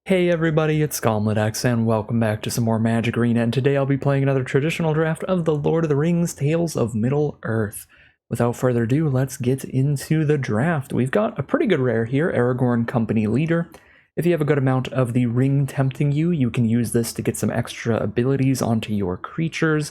Hey everybody, it's GauntletX and welcome back to some more Magic Arena, and today I'll be playing another traditional draft of the Lord of the Rings Tales of Middle-earth. Without further ado, let's get into the draft. We've got a pretty good rare here, Aragorn Company Leader. If you have a good amount of the Ring Tempting You, you can use this to get some extra abilities onto your creatures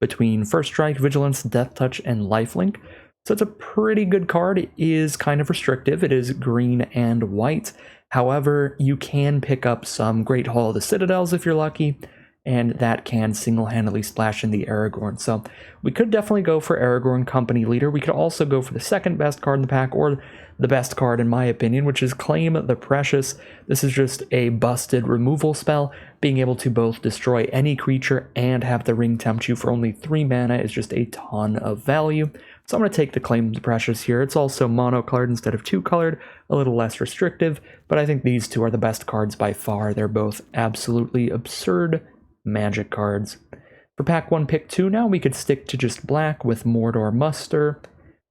between First Strike, Vigilance, Death Touch, and Lifelink. So it's a pretty good card. It is kind of restrictive. It is green and white. However, you can pick up some Great Hall of the Citadels if you're lucky, and that can single-handedly splash in the Aragorn. So we could definitely go for Aragorn Company Leader. We could also go for the second best card in the pack, or the best card in my opinion, which is Claim the Precious. This is just a busted removal spell. Being able to both destroy any creature and have the Ring Tempt You for only 3 mana is just a ton of value. So I'm going to take the Claim the Precious here. It's also mono-colored instead of 2-colored, a little less restrictive, but I think these two are the best cards by far. They're both absolutely absurd Magic cards. For pack 1, pick 2 now, we could stick to just black with Mordor Muster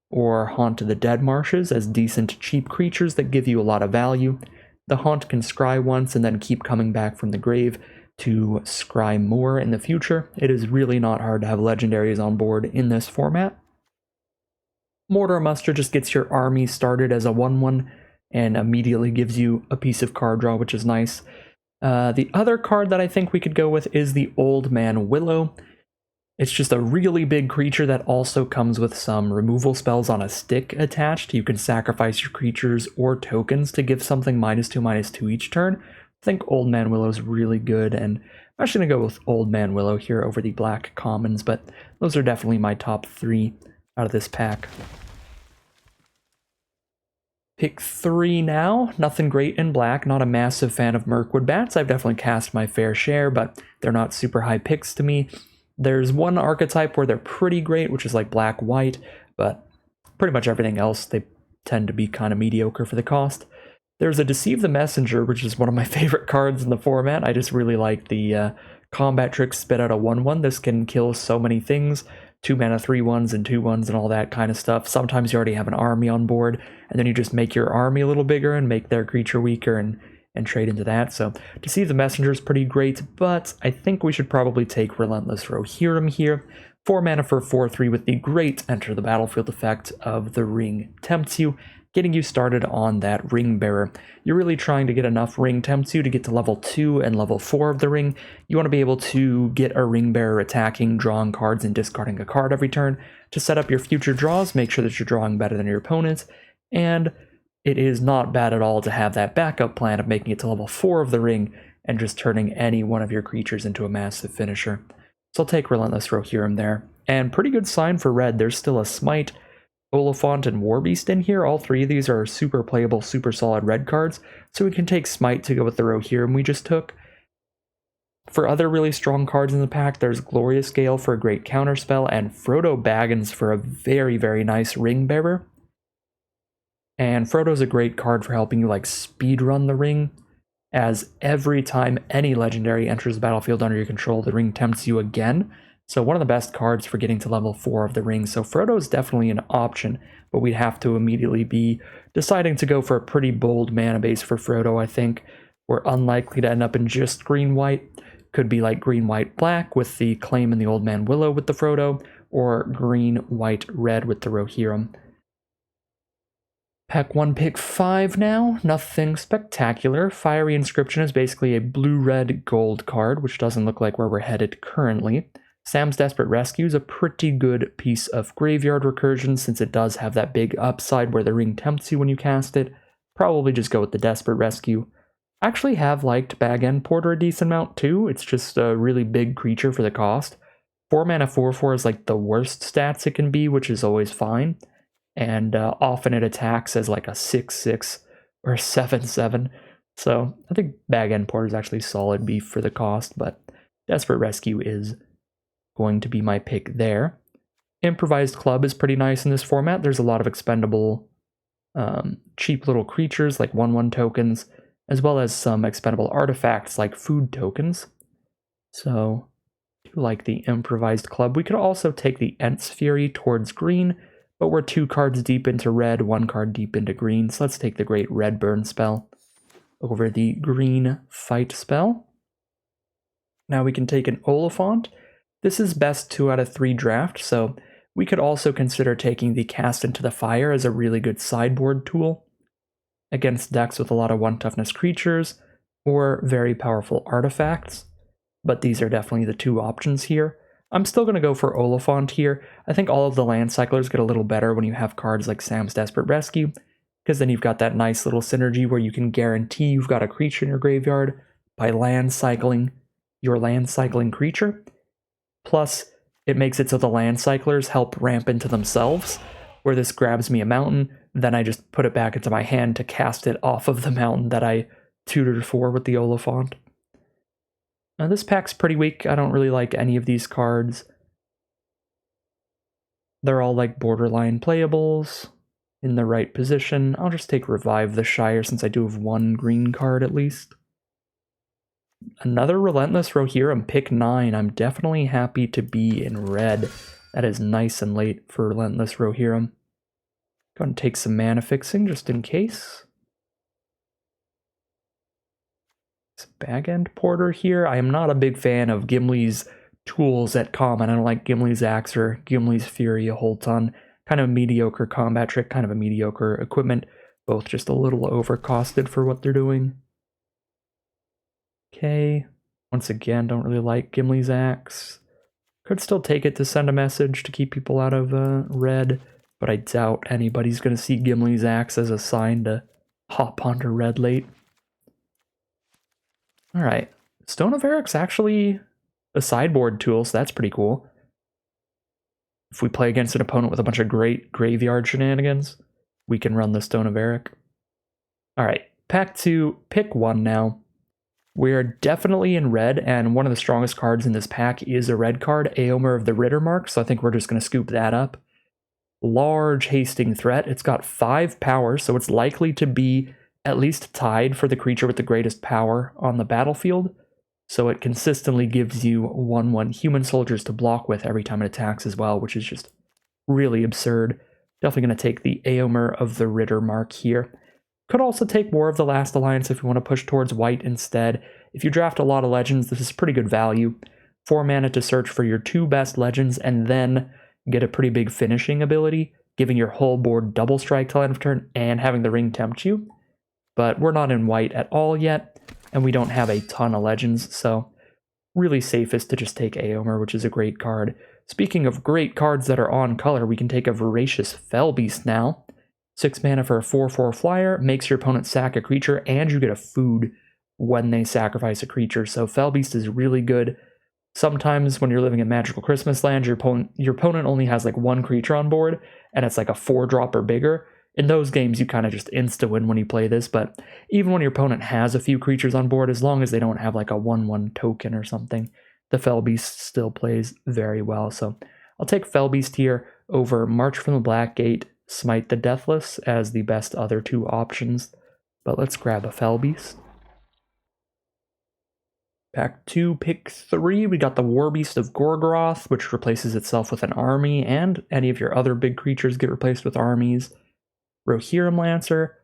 or Haunt of the Dead Marshes as decent cheap creatures that give you a lot of value. The Haunt can scry once and then keep coming back from the grave to scry more in the future. It is really not hard to have legendaries on board in this format. Mordor Muster just gets your army started as a 1/1 and immediately gives you a piece of card draw, which is nice. The other card that I think we could go with is the Old Man Willow. It's just a really big creature that also comes with some removal spells on a stick attached. You can sacrifice your creatures or tokens to give something -2/-2 each turn. I think Old Man Willow is really good, and I'm actually going to go with Old Man Willow here over the black commons, but those are definitely my top 3 out of this pack. Pick 3 now. Nothing great in black. Not a massive fan of Mirkwood Bats. I've definitely cast my fair share, but they're not super high picks to me. There's one archetype where they're pretty great, which is like black-white, but pretty much everything else, they tend to be kind of mediocre for the cost. There's a Deceive the Messenger, which is one of my favorite cards in the format. I just really like the combat trick spit out a 1/1. This can kill so many things. 2 mana 3/1s and 2/1s and all that kind of stuff. Sometimes you already have an army on board, and then you just make your army a little bigger and make their creature weaker and trade into that. So Deceive the Messenger is pretty great, but I think we should probably take Relentless Rohirrim here. 4 mana for 4/3 with the great Enter the Battlefield effect of the Ring Tempts You, getting you started on that Ring Bearer. You're really trying to get enough Ring Tempts You to get to level 2 and level 4 of the ring. You want to be able to get a Ring Bearer attacking, drawing cards, and discarding a card every turn to set up your future draws, make sure that you're drawing better than your opponents, and it is not bad at all to have that backup plan of making it to level 4 of the ring and just turning any one of your creatures into a massive finisher. So I'll take Relentless Rohirrim there. And pretty good sign for red. There's still a Smite, Oliphant, and Warbeast in here. All 3 of these are super playable, super solid red cards. So we can take Smite to go with the Rohirrim we just took. For other really strong cards in the pack, there's Glorious Gale for a great counterspell, and Frodo Baggins for a very, very nice Ring Bearer. And Frodo's a great card for helping you like speedrun the ring, as every time any legendary enters the battlefield under your control, the ring tempts you again. So one of the best cards for getting to level 4 of the ring. So Frodo's definitely an option, but we'd have to immediately be deciding to go for a pretty bold mana base for Frodo, I think. We're unlikely to end up in just green-white. Could be like green-white-black with the Claim and the Old Man Willow with the Frodo, or green-white-red with the Rohirrim. Pack 1, pick 5 now. Nothing spectacular. Fiery Inscription is basically a blue-red gold card, which doesn't look like where we're headed currently. Sam's Desperate Rescue is a pretty good piece of graveyard recursion since it does have that big upside where the ring tempts you when you cast it. Probably just go with the Desperate Rescue. I actually have liked Bag End Porter a decent amount too. It's just a really big creature for the cost. 4 mana 4/4 is like the worst stats it can be, which is always fine. And often it attacks as like a 6/6 or a 7/7. So I think Bag End Porter is actually solid beef for the cost, but Desperate Rescue is going to be my pick there. Improvised Club is pretty nice in this format. There's a lot of expendable cheap little creatures like 1/1 tokens, as well as some expendable artifacts like food tokens. So I do like the Improvised Club. We could also take the Ent's Fury towards green, but we're 2 cards deep into red, 1 card deep into green, so let's take the Great Red Burn spell. over the green fight spell. Now we can take an Oliphant. This is best 2 out of 3 draft, so we could also consider taking the Cast into the Fire as a really good sideboard tool against decks with a lot of 1 toughness creatures or very powerful artifacts, but these are definitely the 2 options here. I'm still going to go for Oliphant here. I think all of the land cyclers get a little better when you have cards like Sam's Desperate Rescue, because then you've got that nice little synergy where you can guarantee you've got a creature in your graveyard by land cycling your land cycling creature. Plus, it makes it so the land cyclers help ramp into themselves, where this grabs me a mountain, then I just put it back into my hand to cast it off of the mountain that I tutored for with the Oliphant. Now this pack's pretty weak. I don't really like any of these cards. They're all like borderline playables in the right position. I'll just take Revive the Shire since I do have 1 green card at least. Another Relentless Rohirrim, pick 9. I'm definitely happy to be in red. That is nice and late for Relentless Rohirrim. Go and take some mana fixing just in case. Bag End Porter here. I am not a big fan of Gimli's tools at common. I don't like Gimli's Axe or Gimli's Fury a whole ton. Kind of a mediocre combat trick, kind of a mediocre equipment. Both just a little overcosted for what they're doing. Okay. Once again, don't really like Gimli's Axe. Could still take it to send a message to keep people out of red, but I doubt anybody's going to see Gimli's Axe as a sign to hop onto red late. Alright, Stone of Eric's actually a sideboard tool, so that's pretty cool. If we play against an opponent with a bunch of great graveyard shenanigans, we can run the Stone of Eric. Alright, pack 2, pick 1 now. We're definitely in red, and one of the strongest cards in this pack is a red card, Aomer of the Rittermark, so I think we're just going to scoop that up. Large hasting threat. It's got 5 power, so it's likely to be at least tied for the creature with the greatest power on the battlefield. So it consistently gives you 1/1 human soldiers to block with every time it attacks as well, which is just really absurd. Definitely going to take the Aomer of the Rittermark here. Could also take War of the Last Alliance if you want to push towards white instead. If you draft a lot of legends, this is pretty good value. 4 mana to search for your 2 best legends and then get a pretty big finishing ability, giving your whole board double strike till end of turn and having the Ring Tempt You. But we're not in white at all yet, and we don't have a ton of legends, so really safest to just take Aomer, which is a great card. Speaking of great cards that are on color, we can take a Voracious Fellbeast now. 6 mana for a 4/4 flyer, makes your opponent sack a creature, and you get a food when they sacrifice a creature. So Fellbeast is really good. Sometimes when you're living in Magical Christmas Land, your opponent only has like 1 creature on board, and it's like a 4-drop or bigger. In those games, you kind of just insta-win when you play this, but even when your opponent has a few creatures on board, as long as they don't have like a 1/1 token or something, the Fellbeast still plays very well. So I'll take Fellbeast here over March from the Blackgate, Smite the Deathless as the best other 2 options, but let's grab a Fellbeast. Pack 2, pick 3, we got the Warbeast of Gorgoroth, which replaces itself with an army, and any of your other big creatures get replaced with armies. Rohirrim Lancer,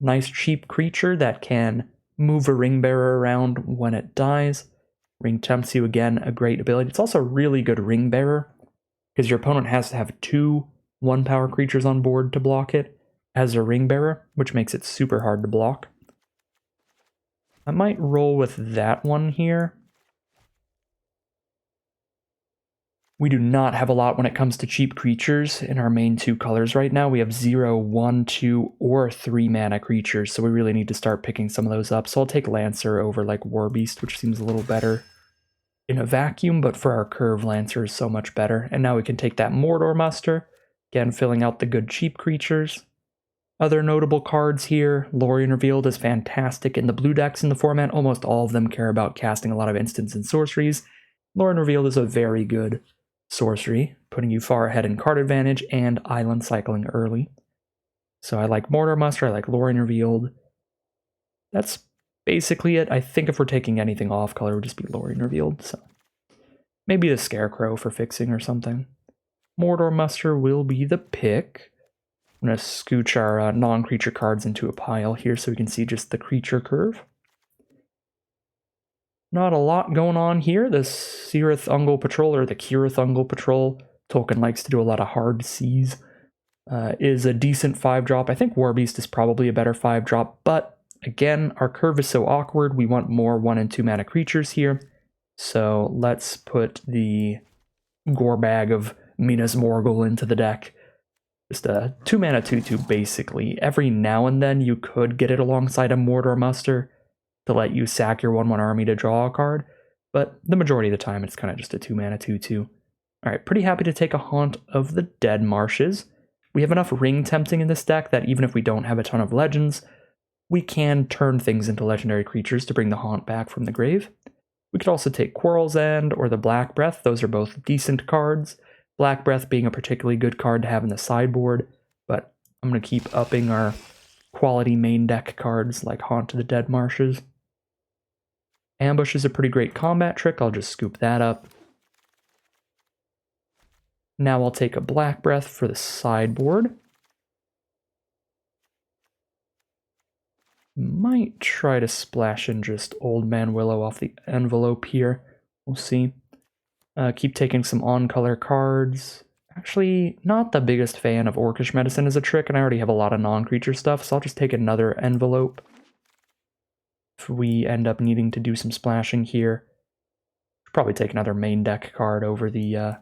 nice cheap creature that can move a Ring Bearer around when it dies. Ring Tempts You, again, a great ability. It's also a really good Ring Bearer, because your opponent has to have 2 1-power creatures on board to block it as a Ring Bearer, which makes it super hard to block. I might roll with that one here. We do not have a lot when it comes to cheap creatures in our main 2 colors right now. We have 0, 1, 2, or 3 mana creatures, so we really need to start picking some of those up. So I'll take Lancer over like Warbeast, which seems a little better in a vacuum, but for our curve, Lancer is so much better. And now we can take that Mordor Muster, again filling out the good cheap creatures. Other notable cards here, Lorien Revealed is fantastic in the blue decks in the format. Almost all of them care about casting a lot of instants and sorceries. Lorien Revealed is a very good sorcery, putting you far ahead in card advantage and island cycling early. So I like Mordor Muster, I like Lorien Revealed. That's basically it. I think if we're taking anything off color, it would just be Lorien Revealed. So maybe the Scarecrow for fixing or something. Mordor Muster will be the pick. I'm going to scooch our non-creature cards into a pile here so we can see just the creature curve. Not a lot going on here. The Cirith Ungol Patrol, or the Kirith Ungol Patrol, Tolkien likes to do a lot of hard Cs, is a decent 5-drop. I think Warbeast is probably a better 5-drop, but again, our curve is so awkward. We want more 1 and 2 mana creatures here. So let's put the Gorbag of Minas Morgul into the deck. Just a 2 mana 2/2 basically. Every now and then you could get it alongside a Mordor Muster to let you sack your 1/1 army to draw a card, but the majority of the time it's kind of just a 2 mana 2/2. Alright, pretty happy to take a Haunt of the Dead Marshes. We have enough Ring Tempting in this deck that even if we don't have a ton of legends, we can turn things into legendary creatures to bring the Haunt back from the grave. We could also take Quarrel's End or the Black Breath. Those are both decent cards. Black Breath being a particularly good card to have in the sideboard, but I'm going to keep upping our quality main deck cards like Haunt of the Dead Marshes. Ambush is a pretty great combat trick. I'll just scoop that up. Now I'll take a Black Breath for the sideboard. Might try to splash in just Old Man Willow off the envelope here. We'll see. Keep taking some on-color cards. Actually, not the biggest fan of Orcish Medicine as a trick, and I already have a lot of non-creature stuff, so I'll just take another envelope. If we end up needing to do some splashing here, probably take another main deck card over the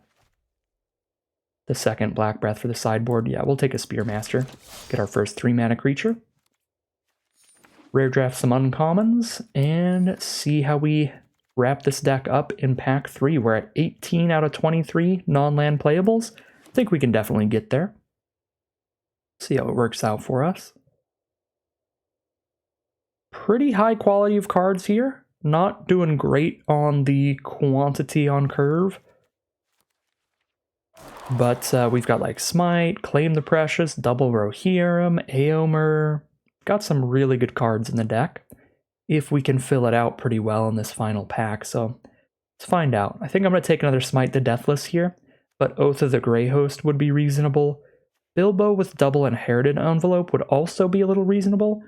second Black Breath for the sideboard. Yeah, we'll take a Spearmaster. Get our first 3 mana creature. Rare draft some uncommons, and see how we wrap this deck up in pack 3. We're at 18 out of 23 non-land playables. I think we can definitely get there. See how it works out for us. Pretty high quality of cards here. Not doing great on the quantity on curve. But we've got like Smite, Claim the Precious, Double Rohirrim, Eomer. Got some really good cards in the deck. If we can fill it out pretty well in this final pack, so let's find out. I think I'm going to take another Smite the Deathless here, but Oath of the Grey Host would be reasonable. Bilbo with double Inherited Envelope would also be a little reasonable.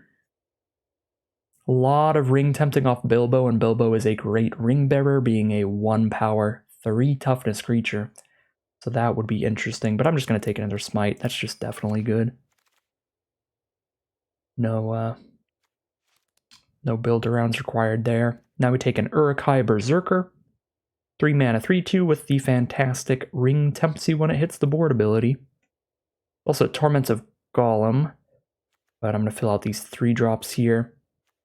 A lot of ring tempting off Bilbo, and Bilbo is a great ring bearer, being a 1 power, 3 toughness creature. So that would be interesting, but I'm just going to take another Smite. That's just definitely good. No build arounds required there. Now we take an Uruk-hai Berserker. 3 mana 3/2 with the fantastic Ring Tempts You when it hits the board ability. Also Torment of Golem, but I'm going to fill out these 3 drops here.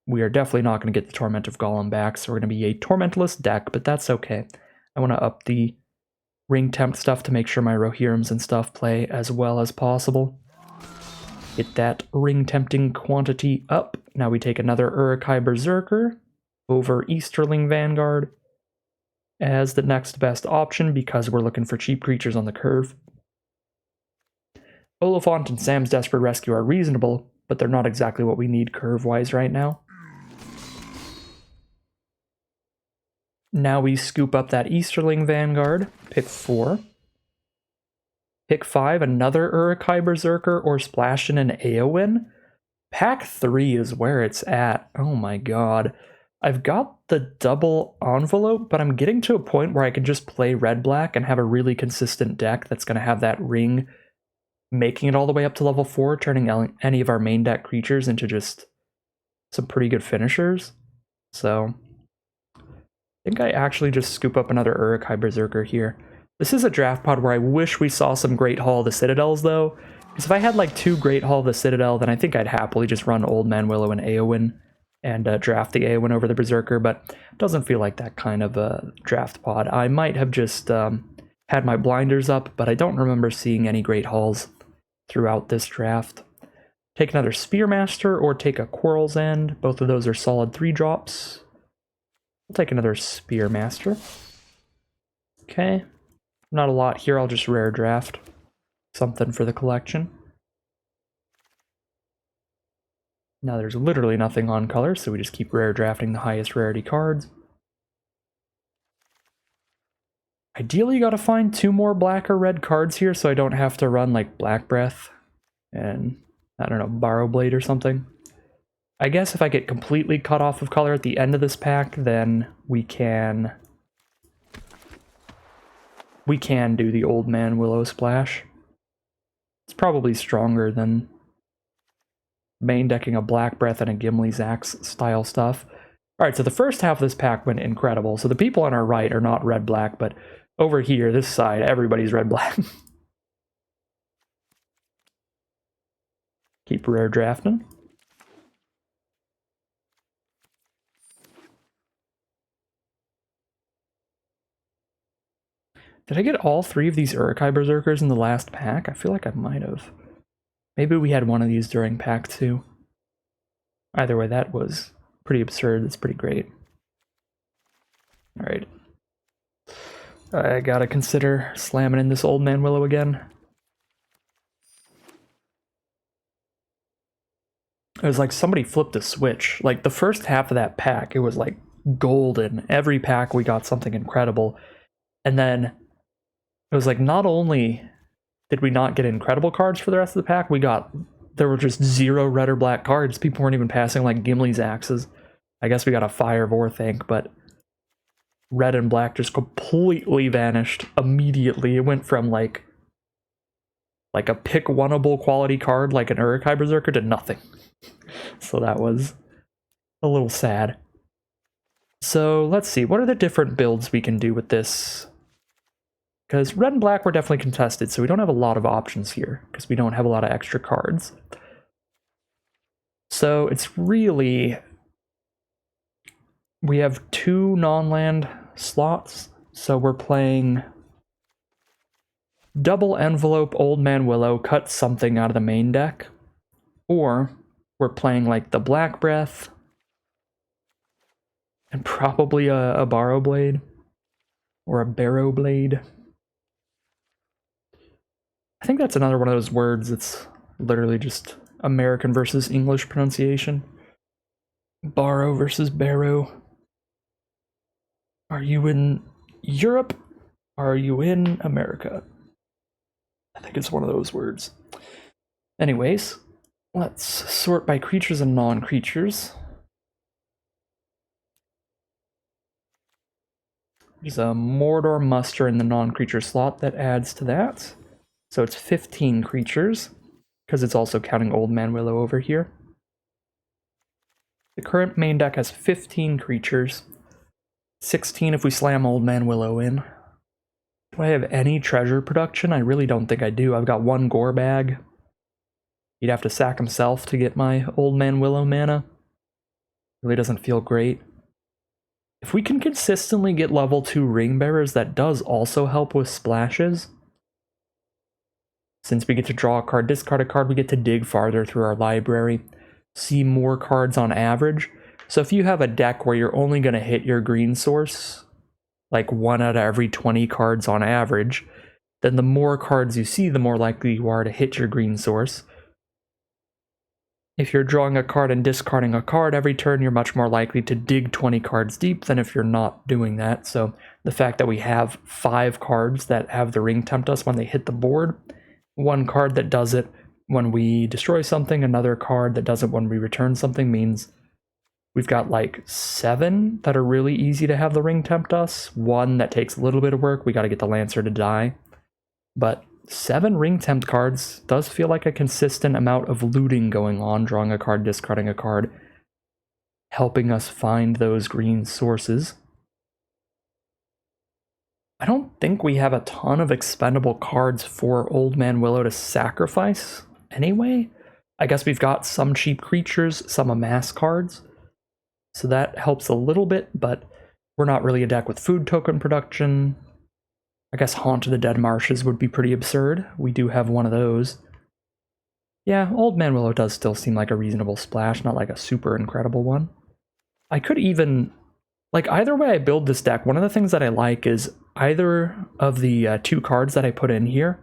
We are definitely not going to get the Torment of Golem back, so we're going to be a tormentless deck, but that's okay. I want to up the Ring Tempt stuff to make sure my Rohirrims and stuff play as well as possible. Get that ring tempting quantity up. Now we take another Uruk-hai Berserker over Easterling Vanguard as the next best option because we're looking for cheap creatures on the curve. Oliphant and Sam's Desperate Rescue are reasonable, but they're not exactly what we need curve-wise right now. Now we scoop up that Easterling Vanguard, pick 4. Pick 5, another Uruk-hai Berserker, or splash in an Eowyn. Pack 3 is where it's at. Oh my god. I've got the double envelope, but I'm getting to a point where I can just play red-black and have a really consistent deck that's going to have that ring, making it all the way up to level 4, turning any of our main deck creatures into just some pretty good finishers. So I think I actually just scoop up another Uruk-hai Berserker here. This is a draft pod where I wish we saw some Great Hall of the Citadels, though. Because if I had like 2 Great Hall of the Citadel, then I think I'd happily just run Old Man Willow and Eowyn and draft the Eowyn over the Berserker, but it doesn't feel like that kind of a draft pod. I might have just had my blinders up, but I don't remember seeing any Great Halls throughout this draft. Take another Spearmaster or take a Quarrel's End. Both of those are solid 3 drops. We'll take another Spearmaster. Okay. Not a lot here, I'll just rare draft something for the collection. Now there's literally nothing on color, so we just keep rare drafting the highest rarity cards. Ideally you gotta find 2 more black or red cards here so I don't have to run like Black Breath and I don't know, Borrow Blade or something. I guess if I get completely cut off of color at the end of this pack, then we can do the Old Man Willow Splash. It's probably stronger than main decking a Black Breath and a Gimli's Axe style stuff. Alright, so the first half of this pack went incredible. So the people on our right are not red-black, but over here, this side, everybody's red-black. Keep rare drafting. Did I get all 3 of these Uruk-hai Berserkers in the last pack? I feel like I might have. Maybe we had one of these during pack 2. Either way, that was pretty absurd. That's pretty great. Alright. I gotta consider slamming in this Old Man Willow again. It was like somebody flipped a switch. Like the first half of that pack, it was like golden. Every pack we got something incredible. And then it was like not only did we not get incredible cards for the rest of the pack, there were just 0 red or black cards. People weren't even passing like Gimli's Axes. I guess we got a Fire of Orthanc, but red and black just completely vanished immediately. It went from like a pick oneable quality card like an Uruk-hai Berserker to nothing. So that was a little sad. So let's see, what are the different builds we can do with this? Because red and black were definitely contested, so we don't have a lot of options here, because we don't have a lot of extra cards. So it's really... we have 2 non-land slots, so we're playing double envelope Old Man Willow, cut something out of the main deck, or we're playing like the Black Breath, and probably a Borrow Blade, or a Barrow Blade. I think that's another one of those words that's literally just American versus English pronunciation. Borrow versus Barrow. Are you in Europe? Are you in America? I think it's one of those words. Anyways, let's sort by creatures and non-creatures. There's a Mordor Muster in the non-creature slot that adds to that. So it's 15 creatures, because it's also counting Old Man Willow over here. The current main deck has 15 creatures. 16 if we slam Old Man Willow in. Do I have any treasure production? I really don't think I do. I've got 1 Gore Bag. He'd have to sack himself to get my Old Man Willow mana. Really doesn't feel great. If we can consistently get level 2 Ring Bearers, that does also help with splashes. Since we get to draw a card, discard a card, we get to dig farther through our library, see more cards on average. So if you have a deck where you're only going to hit your green source, like 1 out of every 20 cards on average, then the more cards you see, the more likely you are to hit your green source. If you're drawing a card and discarding a card every turn, you're much more likely to dig 20 cards deep than if you're not doing that. So the fact that we have 5 cards that have the Ring Tempt us when they hit the board, 1 card that does it when we destroy something, another card that does it when we return something, means we've got like 7 that are really easy to have the Ring Tempt us, 1 that takes a little bit of work, we got to get the Lancer to die. But 7 Ring Tempt cards does feel like a consistent amount of looting going on, drawing a card, discarding a card, helping us find those green sources. I don't think we have a ton of expendable cards for Old Man Willow to sacrifice anyway. I guess we've got some cheap creatures, some Amass cards, so that helps a little bit, but we're not really a deck with food token production. I guess Haunt of the Dead Marshes would be pretty absurd. We do have one of those. Yeah, Old Man Willow does still seem like a reasonable splash, not like a super incredible one. I could even... like, either way I build this deck, one of the things that I like is either of the 2 cards that I put in here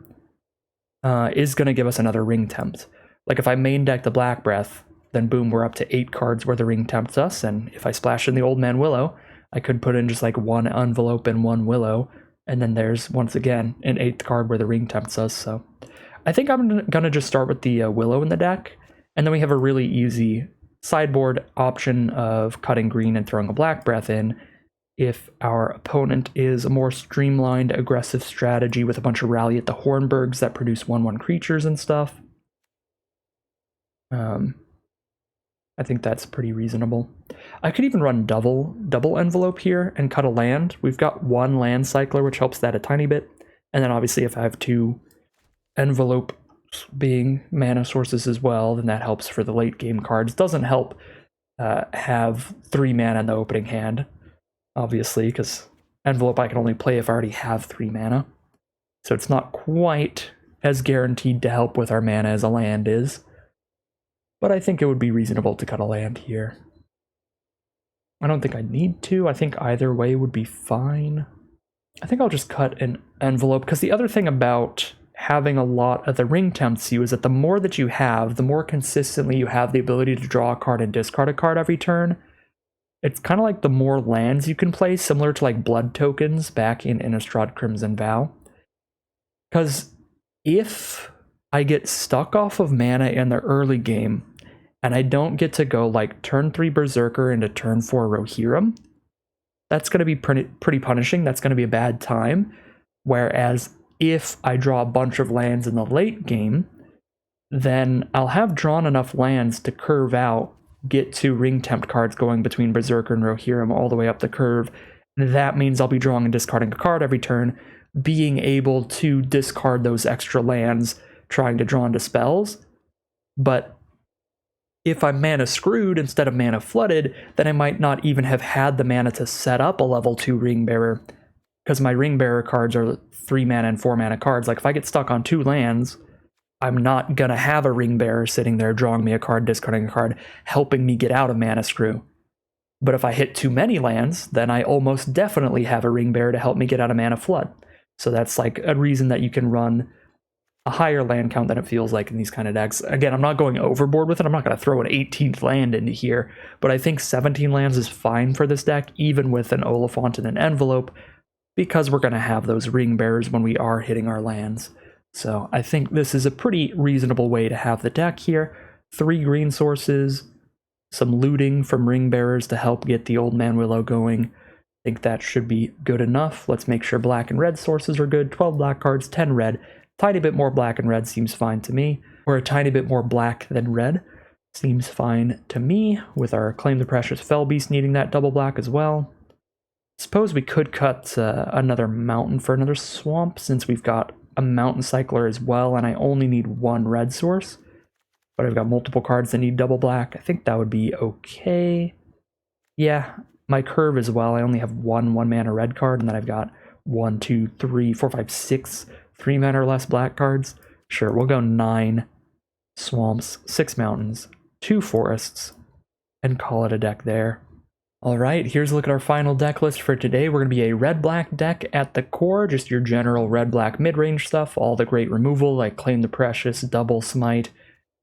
is going to give us another Ring Tempt. Like, if I main deck the Black Breath, then boom, we're up to 8 cards where the Ring Tempts us, and if I splash in the Old Man Willow, I could put in just like 1 Envelope and 1 Willow, and then there's, once again, an 8th card where the Ring Tempts us, so... I think I'm gonna just start with the Willow in the deck, and then we have a really easy sideboard option of cutting green and throwing a Black Breath in if our opponent is a more streamlined, aggressive strategy with a bunch of Rally at the Hornburgs that produce 1/1 creatures and stuff. I think that's pretty reasonable. I could even run double envelope here and cut a land. We've got one land cycler, which helps that a tiny bit. And then obviously if I have two envelope being mana sources as well, then that helps for the late game cards. Doesn't help have 3 mana in the opening hand, obviously, because envelope I can only play if I already have 3 mana. So it's not quite as guaranteed to help with our mana as a land is. But I think it would be reasonable to cut a land here. I don't think I need to. I think either way would be fine. I think I'll just cut an envelope, because the other thing about having a lot of the Ring Tempts You is that the more that you have, the more consistently you have the ability to draw a card and discard a card every turn. It's kind of like the more lands you can play, similar to like blood tokens back in Innistrad Crimson Vow. Because if I get stuck off of mana in the early game, and I don't get to go like turn 3 Berserker into turn 4 Rohirrim, that's going to be pretty punishing. That's going to be a bad time. Whereas if I draw a bunch of lands in the late game, then I'll have drawn enough lands to curve out, get 2 Ring Tempt cards going between Berserker and Rohirrim all the way up the curve. And that means I'll be drawing and discarding a card every turn, being able to discard those extra lands, trying to draw into spells. But if I'm mana screwed instead of mana flooded, then I might not even have had the mana to set up a level 2 Ring Bearer, because my Ring Bearer cards are 3 mana and 4 mana cards. Like if I get stuck on 2 lands, I'm not gonna have a Ring Bearer sitting there drawing me a card, discarding a card, helping me get out of mana screw. But if I hit too many lands, then I almost definitely have a Ring Bearer to help me get out of mana flood. So that's like a reason that you can run a higher land count than it feels like in these kind of decks. Again, I'm not going overboard with it. I'm not going to throw an 18th land into here, but I think 17 lands is fine for this deck, even with an Oliphant and an envelope, because we're going to have those Ring Bearers when we are hitting our lands. So I think this is a pretty reasonable way to have the deck here. 3 green sources, some looting from Ring Bearers to help get the Old Man Willow going. I think that should be good enough. Let's make sure black and red sources are good. 12 black cards, 10 red. Tiny bit more black and red seems fine to me, or a tiny bit more black than red seems fine to me, with our Claim the Precious Fell Beast needing that double black as well. Suppose we could cut another mountain for another swamp, since we've got a mountain cycler as well, and I only need 1 red source, but I've got multiple cards that need double black. I think that would be okay. Yeah, my curve as well. I only have 1 mana red card, and then I've got 1, 2, 3, 4, 5, 6 3 mana or less black cards. Sure, we'll go 9 swamps, 6 mountains, 2 forests, and call it a deck there. Alright, here's a look at our final deck list for today. We're going to be a red-black deck at the core, just your general red-black mid-range stuff, all the great removal like Claim the Precious, Double Smite,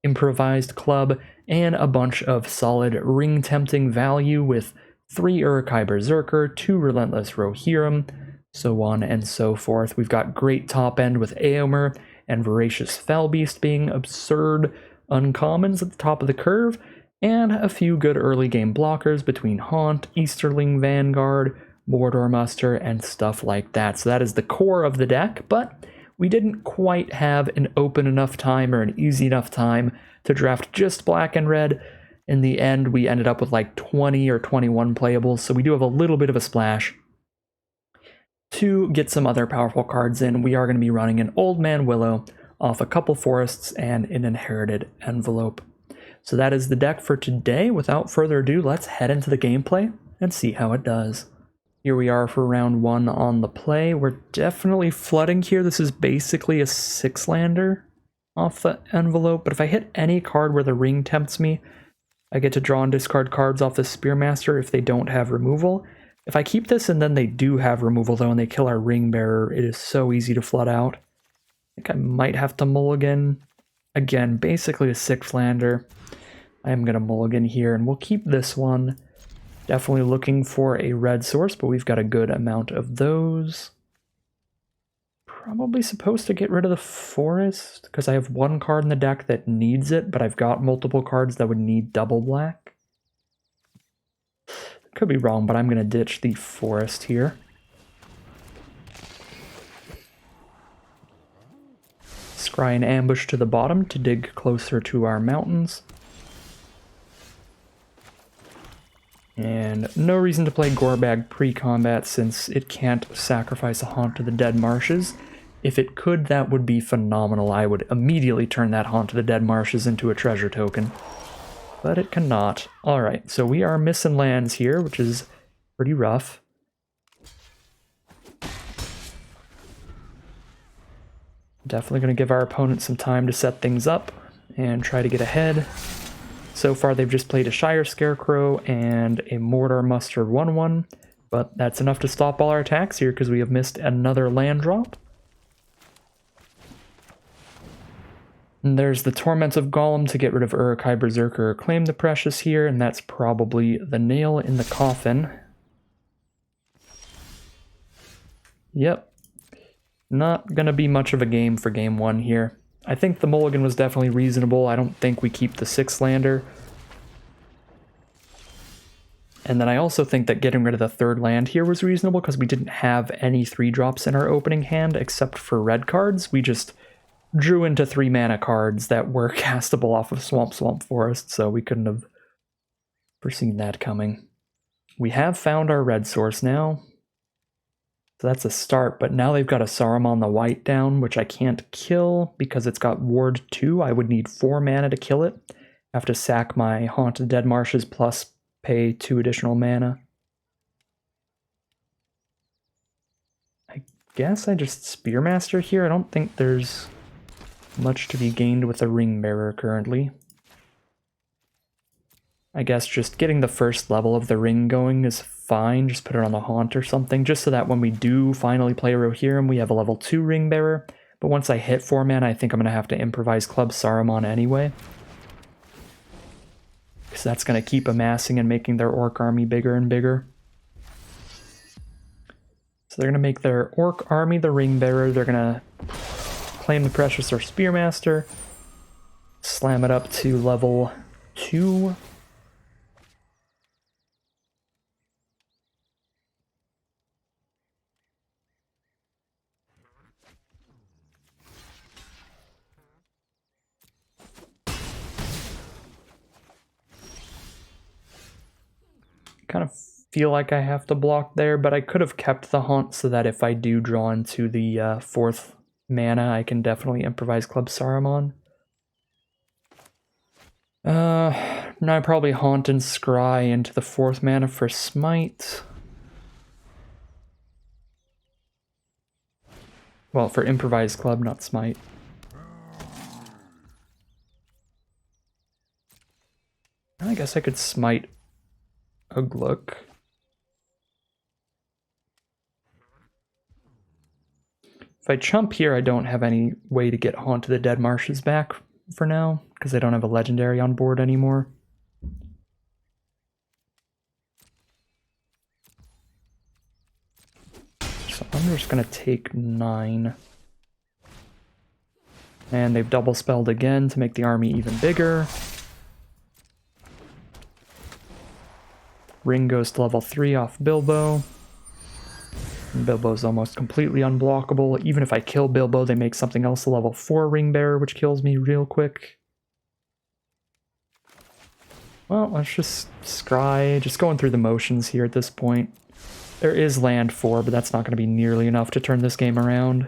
Improvised Club, and a bunch of solid ring-tempting value with 3 Uruk-hai Berserker, 2 Relentless Rohirrim, so on and so forth. We've got great top end with Eomer and Voracious Fellbeast being absurd uncommons at the top of the curve, and a few good early game blockers between Haunt, Easterling Vanguard, Mordor Muster, and stuff like that. So that is the core of the deck, but we didn't quite have an open enough time or an easy enough time to draft just black and red. In the end, we ended up with like 20 or 21 playables, so we do have a little bit of a splash. To get some other powerful cards in, we are going to be running an Old Man Willow off a couple forests and an Inherited Envelope. So that is the deck for today. Without further ado, let's head into the gameplay and see how it does. Here we are for round 1 on the play. We're definitely flooding here. This is basically a 6-lander off the envelope, but if I hit any card where the ring tempts me, I get to draw and discard cards off the Spearmaster if they don't have removal. If I keep this and then they do have removal though and they kill our Ring Bearer, it is so easy to flood out. I think I might have to mulligan. Again, basically a 6-lander. I am going to mulligan here, and we'll keep this one. Definitely looking for a red source, but we've got a good amount of those. Probably supposed to get rid of the forest, because I have one card in the deck that needs it, but I've got multiple cards that would need double black. Could be wrong, but I'm going to ditch the forest here. Scry an ambush to the bottom to dig closer to our mountains. And no reason to play Gorebag pre-combat since it can't sacrifice a Haunt to the Dead Marshes. If it could, that would be phenomenal. I would immediately turn that Haunt to the Dead Marshes into a treasure token. But it cannot. Alright, so we are missing lands here, which is pretty rough. Definitely going to give our opponent some time to set things up and try to get ahead. So far they've just played a Shire Scarecrow and a Mortar Muster 1/1, but that's enough to stop all our attacks here because we have missed another land drop. And there's the Torment of Golem to get rid of Uruk-hai Berserker or Claim the Precious here, and that's probably the nail in the coffin. Yep. Not gonna be much of a game for game one here. I think the mulligan was definitely reasonable. I don't think we keep the 6-lander. And then I also think that getting rid of the 3rd land here was reasonable because we didn't have any 3-drops in our opening hand except for red cards. We just drew into 3 mana cards that were castable off of Swamp Forest, so we couldn't have foreseen that coming. We have found our red source now. So that's a start, but now they've got a Saruman the White down, which I can't kill because it's got Ward 2. I would need 4 mana to kill it. I have to sack my Haunted Dead Marshes plus pay 2 additional mana. I guess I just Spearmaster here. I don't think there's much to be gained with a Ring Bearer currently. I guess just getting the first level of the ring going is fine. Just put it on the Haunt or something, just so that when we do finally play Rohirrim, we have a level 2 Ring Bearer. But once I hit 4 mana, I think I'm going to have to improvise Club Saruman anyway. Because that's going to keep amassing and making their Orc Army bigger and bigger. So they're going to make their Orc Army the Ring Bearer. They're going to Claim the Precious or Spearmaster. Slam it up to level 2. Kind of feel like I have to block there, but I could have kept the Haunt so that if I do draw into the 4th mana, I can definitely improvise Club Saruman. Now I probably Haunt and Scry into the 4th mana for Smite. Well, for Improvised Club, not Smite. I guess I could Smite Ugluk. If I chump here, I don't have any way to get Haunt to the Dead Marshes back for now, because I don't have a legendary on board anymore. So I'm just going to take 9. And they've double spelled again to make the army even bigger. Ring goes to level 3 off Bilbo. And Bilbo's almost completely unblockable. Even if I kill Bilbo, they make something else a level 4 Ring Bearer, which kills me real quick. Well, let's just scry. Just going through the motions here at this point. There is land 4, but that's not going to be nearly enough to turn this game around.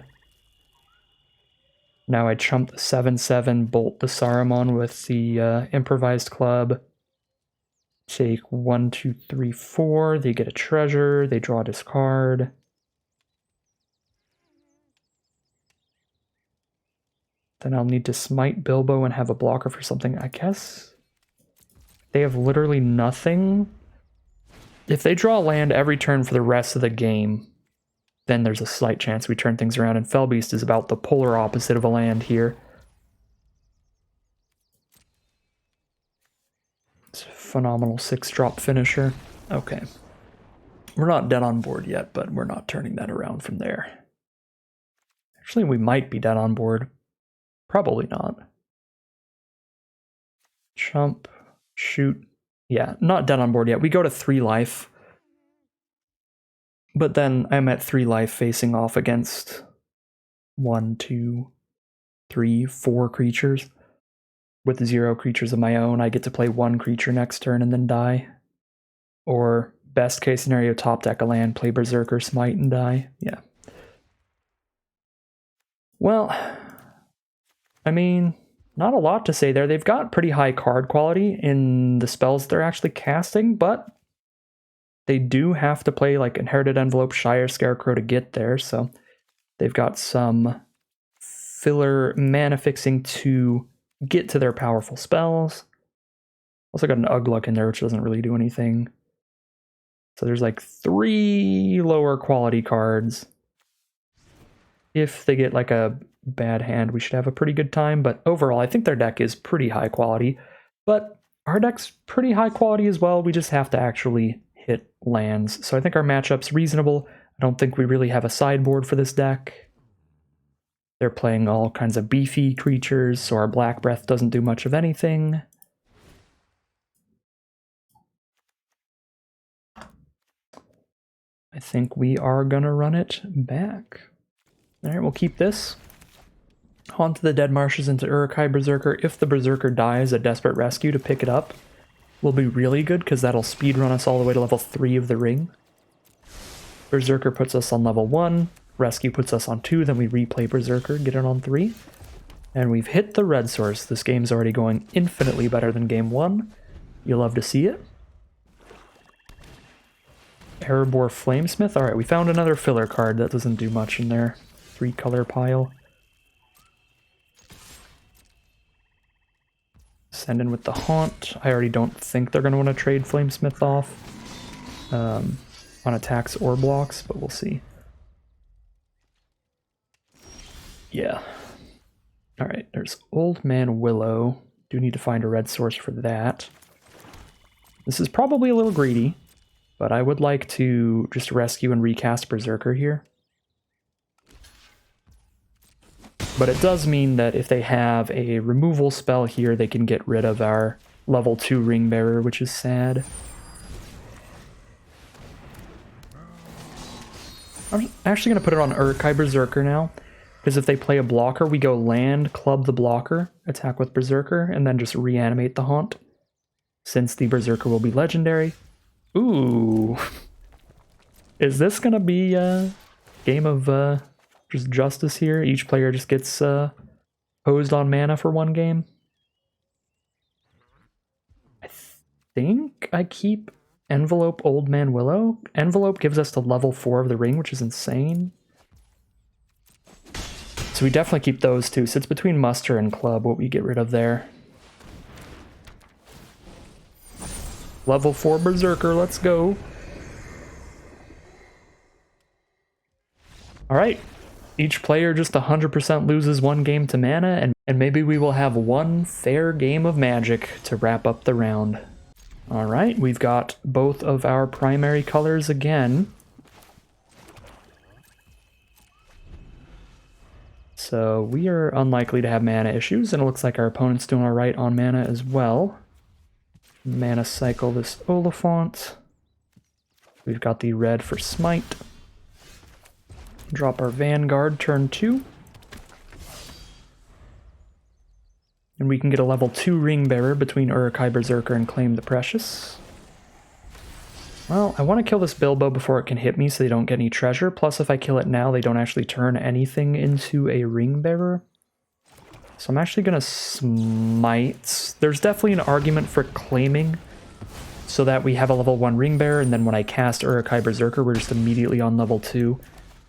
Now I chump the 7/7, bolt the Saruman with the improvised club. Take 1, 2, 3, 4. They get a treasure. They draw a discard. Then I'll need to smite Bilbo and have a blocker for something. I guess they have literally nothing. If they draw land every turn for the rest of the game, then there's a slight chance we turn things around. And Fellbeast is about the polar opposite of a land here. It's a phenomenal 6-drop finisher. Okay. We're not dead on board yet, but we're not turning that around from there. Actually, we might be dead on board. Probably not. Chump, shoot. Yeah, not dead on board yet. We go to 3 life. But then I'm at 3 life facing off against 1, 2, 3, 4 creatures. With 0 creatures of my own, I get to play 1 creature next turn and then die. Or best case scenario, top deck a land, play Berserker, Smite, and die. Yeah. Well, I mean, not a lot to say there. They've got pretty high card quality in the spells they're actually casting, but they do have to play like Inherited Envelope, Shire Scarecrow to get there, so they've got some filler mana fixing to get to their powerful spells. Also got an Ugluk in there, which doesn't really do anything. So there's like 3 lower quality cards. If they get like a bad hand, we should have a pretty good time, but overall I think their deck is pretty high quality. But our deck's pretty high quality as well, we just have to actually hit lands. So I think our matchup's reasonable. I don't think we really have a sideboard for this deck. They're playing all kinds of beefy creatures, so our Black Breath doesn't do much of anything. I think we are gonna run it back. Alright, we'll keep this. On to the Dead Marshes into Uruk-hai Berserker. If the Berserker dies, a Desperate Rescue to pick it up will be really good, because that'll speedrun us all the way to level 3 of the ring. Berserker puts us on level 1, Rescue puts us on 2, then we replay Berserker, get it on 3. And we've hit the red source. This game's already going infinitely better than game 1. You'll love to see it. Erebor Flamesmith. Alright, we found another filler card that doesn't do much in their 3-color pile. Send in with the Haunt. I already don't think they're going to want to trade Flamesmith off on attacks or blocks, but we'll see. Yeah. Alright, there's Old Man Willow. Do need to find a red source for that. This is probably a little greedy, but I would like to just rescue and recast Berserker here. But it does mean that if they have a removal spell here, they can get rid of our level 2 Ring Bearer, which is sad. I'm actually going to put it on Uruk-hai Berserker now, because if they play a blocker, we go land, club the blocker, attack with Berserker, and then just reanimate the Haunt, since the Berserker will be legendary. Ooh! Is this going to be a game of just justice here? Each player just gets hosed on mana for 1 game? I think I keep Envelope Old Man Willow. Envelope gives us to level 4 of the ring, which is insane. So we definitely keep those two. So it's between Muster and Club what we get rid of there. Level 4 Berserker, let's go. Alright. Each player just 100% loses 1 game to mana, and maybe we will have 1 fair game of Magic to wrap up the round. Alright, we've got both of our primary colors again. So we are unlikely to have mana issues, and it looks like our opponent's doing alright on mana as well. Mana cycle this Oliphant. We've got the red for Smite. Drop our Vanguard, turn 2. And we can get a level 2 Ring Bearer between Uruk-hai Berserker and Claim the Precious. Well, I want to kill this Bilbo before it can hit me so they don't get any treasure. Plus, if I kill it now, they don't actually turn anything into a Ring Bearer. So I'm actually going to Smite. There's definitely an argument for claiming so that we have a level 1 Ring Bearer, and then when I cast Uruk-hai Berserker, we're just immediately on level 2.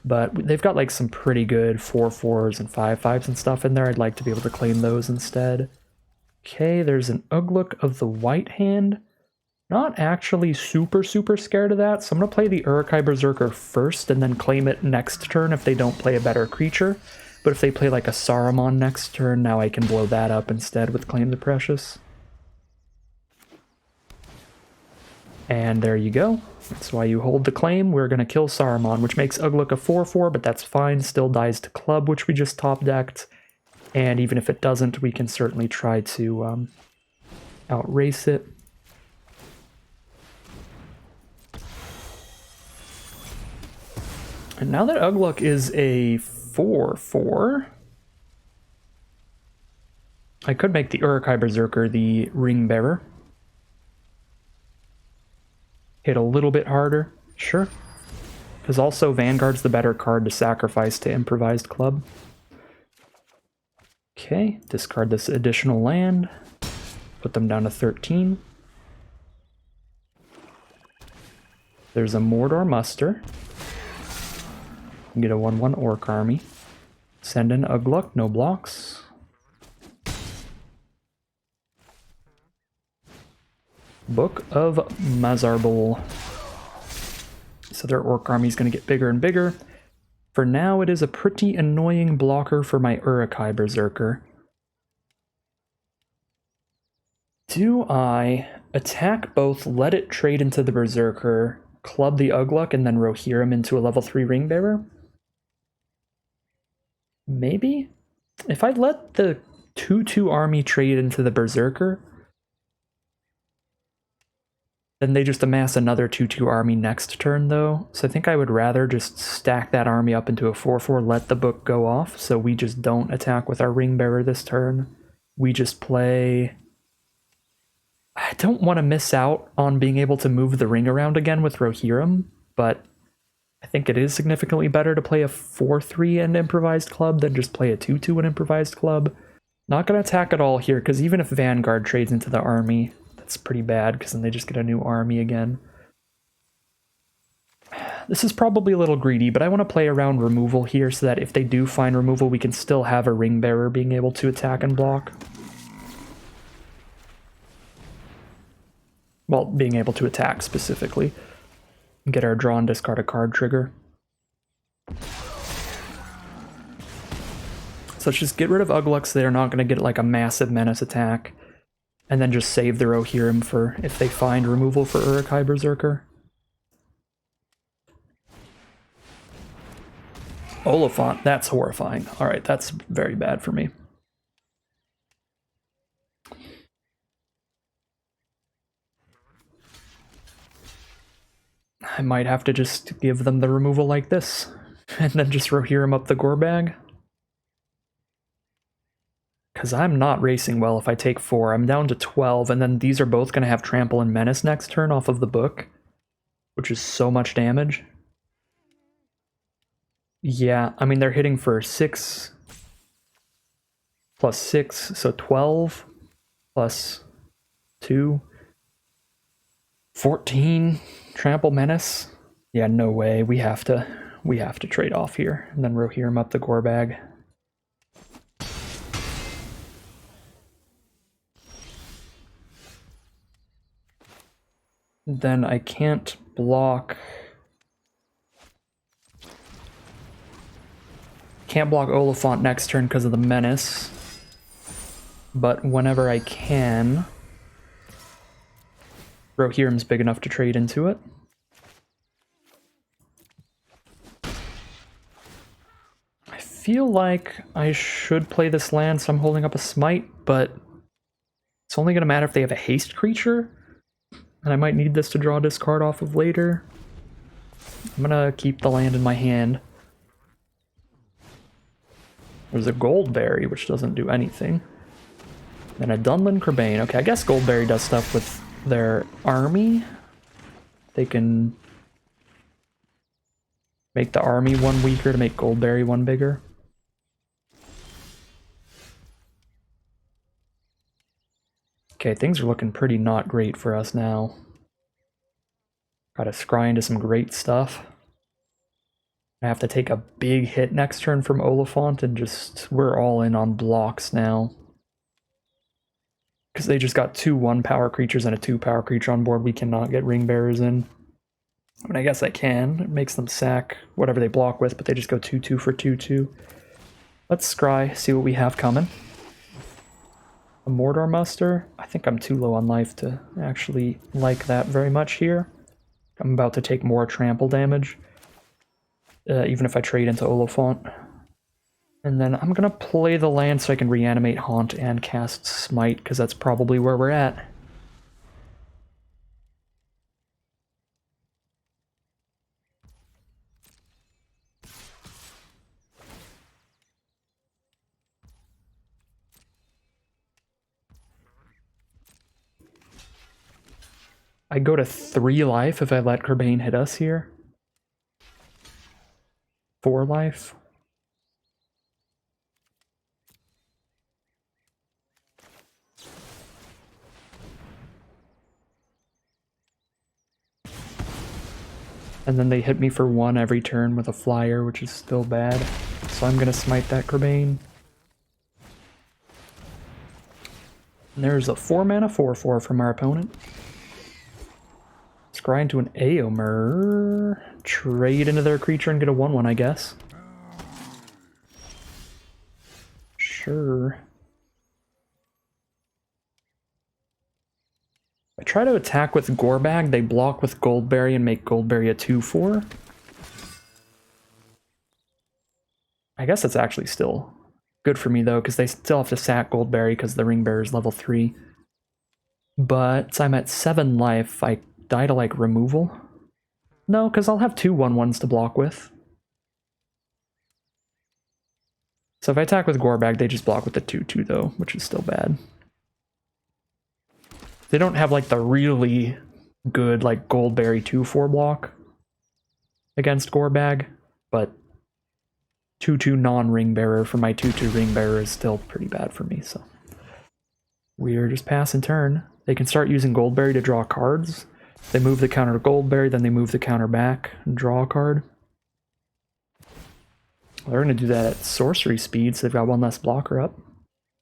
But they've got like some pretty good 4/4s and 5/5s and stuff in there. I'd like to be able to claim those instead. Okay, there's an Ugluk of the White Hand. Not actually super scared of that, so I'm going to play the Uruk-hai Berserker first and then claim it next turn if they don't play a better creature. But if they play like a Saruman next turn, now I can blow that up instead with Claim the Precious. And there you go. That's why you hold the claim. We're going to kill Saruman, which makes Ugluk a 4/4, but that's fine. Still dies to Club, which we just top-decked. And even if it doesn't, we can certainly try to outrace it. And now that Ugluk is a 4/4, I could make the Uruk-hai Berserker the Ring Bearer. Hit a little bit harder, sure. Because also Vanguard's the better card to sacrifice to Improvised Club. Okay, discard this additional land. Put them down to 13. There's a Mordor Muster. Get a 1/1 Orc Army. Send in Ugluk, no blocks. Book of Mazarbul. So their Orc Army is going to get bigger and bigger. For now, it is a pretty annoying blocker for my Uruk-hai Berserker. Do I attack both, let it trade into the Berserker, club the Ugluk, and then Rohirrim into a level 3 Ring Bearer? Maybe? If I let the 2/2 army trade into the Berserker, then they just amass another 2/2 army next turn, though. So I think I would rather just stack that army up into a 4/4, let the book go off, so we just don't attack with our Ring Bearer this turn. We just play... I don't want to miss out on being able to move the ring around again with Rohirrim, but I think it is significantly better to play a 4/3 and Improvised Club than just play a 2/2 and Improvised Club. Not going to attack at all here, because even if Vanguard trades into the army, that's pretty bad, because then they just get a new army again. This is probably a little greedy, but I want to play around removal here so that if they do find removal, we can still have a Ring Bearer being able to attack and block. Well, being able to attack specifically. And get our draw and discard a card trigger. So let's just get rid of Ugluk so they're not going to get like a massive menace attack. And then just save the Rohirrim for if they find removal for Uruk-hai Berserker. Oliphant, that's horrifying. Alright, that's very bad for me. I might have to just give them the removal like this. And then just Rohirrim up the gore bag. Because I'm not racing well if I take 4. I'm down to 12, and then these are both going to have Trample and Menace next turn off of the book. Which is so much damage. Yeah, I mean, they're hitting for 6 plus 6, so 12 plus 2. 14. Trample Menace. Yeah, no way. We have to trade off here. And then Rohirrim up the gore bag. Then I can't block... Can't block Oliphant next turn because of the Menace. But whenever I can... Rohirrim's big enough to trade into it. I feel like I should play this land, so I'm holding up a Smite, but it's only going to matter if they have a haste creature, and I might need this to draw a discard off of later. I'm going to keep the land in my hand. There's a Goldberry, which doesn't do anything. And a Dunlin Crebain. Okay, I guess Goldberry does stuff with their army. They can make the army one weaker to make Goldberry one bigger. Okay, things are looking pretty not great for us now. Gotta scry into some great stuff. I have to take a big hit next turn from Oliphant, and just, we're all in on blocks now. Because they just got 2 1-power creatures and a 2-power creature on board, we cannot get Ring Bearers in. I mean, I guess I can. It makes them sack whatever they block with, but they just go 2/2 for 2/2. Let's scry, see what we have coming. A Mordor Muster? I think I'm too low on life to actually like that very much here. I'm about to take more trample damage, even if I trade into Oliphaunt. And then I'm gonna play the land so I can reanimate Haunt and cast Smite, because that's probably where we're at. I go to 3 life if I let Kerbane hit us here. 4 life. And then they hit me for 1 every turn with a flyer, which is still bad. So I'm gonna smite that Kerbane. And there's a 4-mana 4/4 from our opponent. Scry into an Aomer. Trade into their creature and get a 1/1, I guess. Sure. I try to attack with Gorbag, they block with Goldberry and make Goldberry a 2/4. I guess it's actually still good for me though, because they still have to sack Goldberry because the Ring Bearer is level 3. But I'm at 7 life. I die to like removal. No, because I'll have 2 1/1s to block with. So if I attack with Gorbag, they just block with the 2/2 though, which is still bad. They don't have like the really good like Goldberry 2/4 block against Gorbag, but 2/2 non-Ring Bearer for my 2/2 Ring Bearer is still pretty bad for me, so. We're just passing turn. They can start using Goldberry to draw cards. They move the counter to Goldberry, then they move the counter back and draw a card. They're going to do that at sorcery speed, so they've got 1 less blocker up.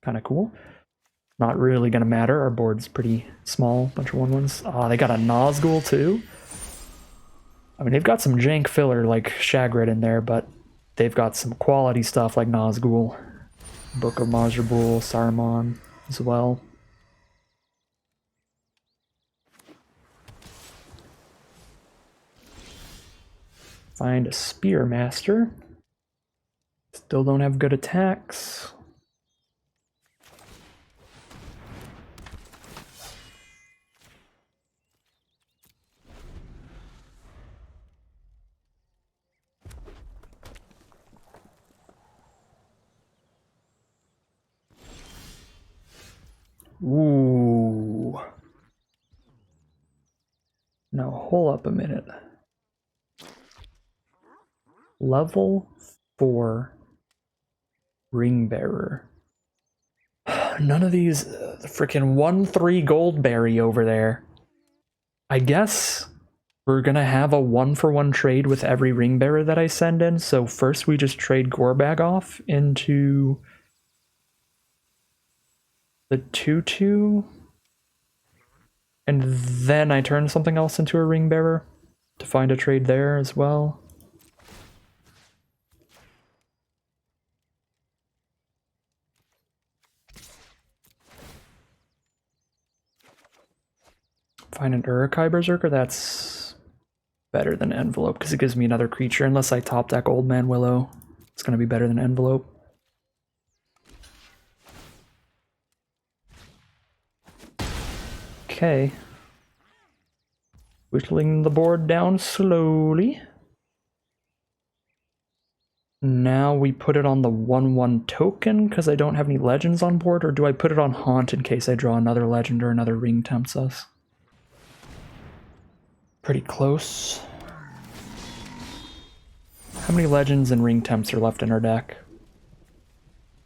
Kind of cool. Not really going to matter. Our board's pretty small. Bunch of 1/1s. Ah, they got a Nazgul too. I mean, they've got some jank filler like Shagred in there, but they've got some quality stuff like Nazgul, Book of Mazarbul, Saruman as well. Find a Spearmaster. Still don't have good attacks. Ooh. Now hold up a minute. Level 4 Ring Bearer. None of these, the freaking 1/3 Goldberry over there. I guess we're gonna have a 1-for-1 trade with every Ring Bearer that I send in. So first we just trade Gorbag off into the 2/2. And then I turn something else into a Ring Bearer to find a trade there as well. Find an Uruk-hai Berserker, that's better than Envelope because it gives me another creature. Unless I top deck Old Man Willow, it's going to be better than Envelope. Okay. Whittling the board down slowly. Now we put it on the 1/1 token because I don't have any legends on board, or do I put it on Haunt in case I draw another legend or another Ring Tempts Us? Pretty close. How many legends and Ring Tempts are left in our deck?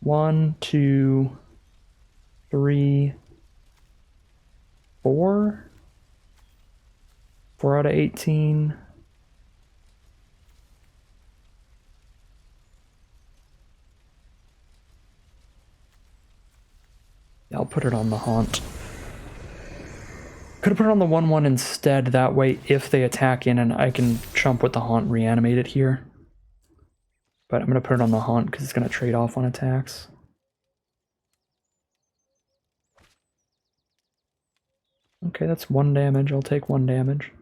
1, 2, 3, 4? 4 out of 18. Yeah, I'll put it on the Haunt. Could have put it on the 1/1 instead, that way if they attack in and I can chump with the Haunt, reanimate it here. But I'm going to put it on the Haunt because it's going to trade off on attacks. Okay, that's 1 damage. I'll take 1 damage.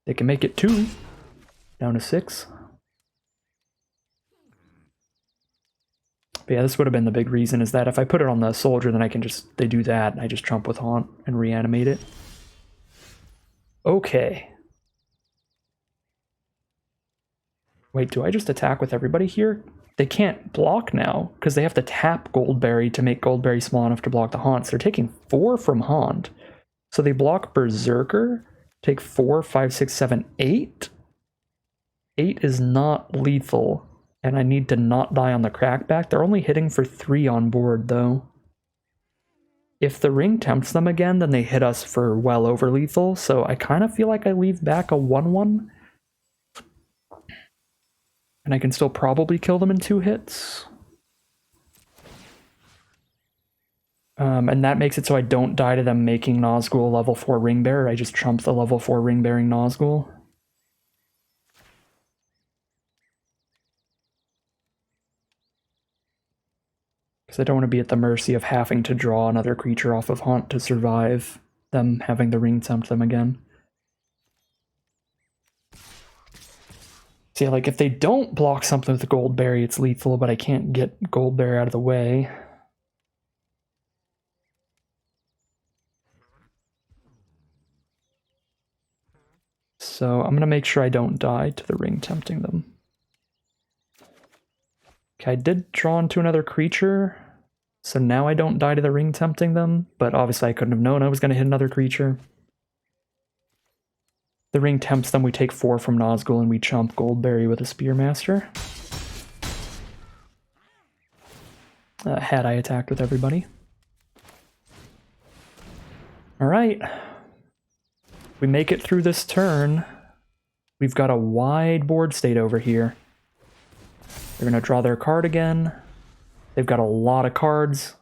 They can make it 2. Down to 6. But yeah, this would have been the big reason, is that if I put it on the soldier, then I can just, they do that, and I just trump with Haunt and reanimate it. Okay. Wait, do I just attack with everybody here? They can't block now, because they have to tap Goldberry to make Goldberry small enough to block the Haunts. They're taking 4 from Haunt. So they block Berserker, take 4, 5, 6, 7, 8. 8 is not lethal, and I need to not die on the crackback. They're only hitting for 3 on board, though. If the ring tempts them again, then they hit us for well over lethal, so I kind of feel like I leave back a 1-1. And I can still probably kill them in 2 hits. And that makes it so I don't die to them making Nazgul level 4 ring bearer. I just trump the level 4 ring bearing Nazgul. Because I don't want to be at the mercy of having to draw another creature off of Haunt to survive them having the ring tempt them again. See, like, if they don't block something with the Goldberry, it's lethal, but I can't get Goldberry out of the way. So I'm going to make sure I don't die to the ring tempting them. Okay, I did draw into another creature, so now I don't die to the ring tempting them, but obviously I couldn't have known I was going to hit another creature. The ring tempts them, we take 4 from Nazgul, and we chump Goldberry with a Spearmaster. Had I attacked with everybody. Alright. We make it through this turn. We've got a wide board state over here. They're going to draw their card again. They've got a lot of cards.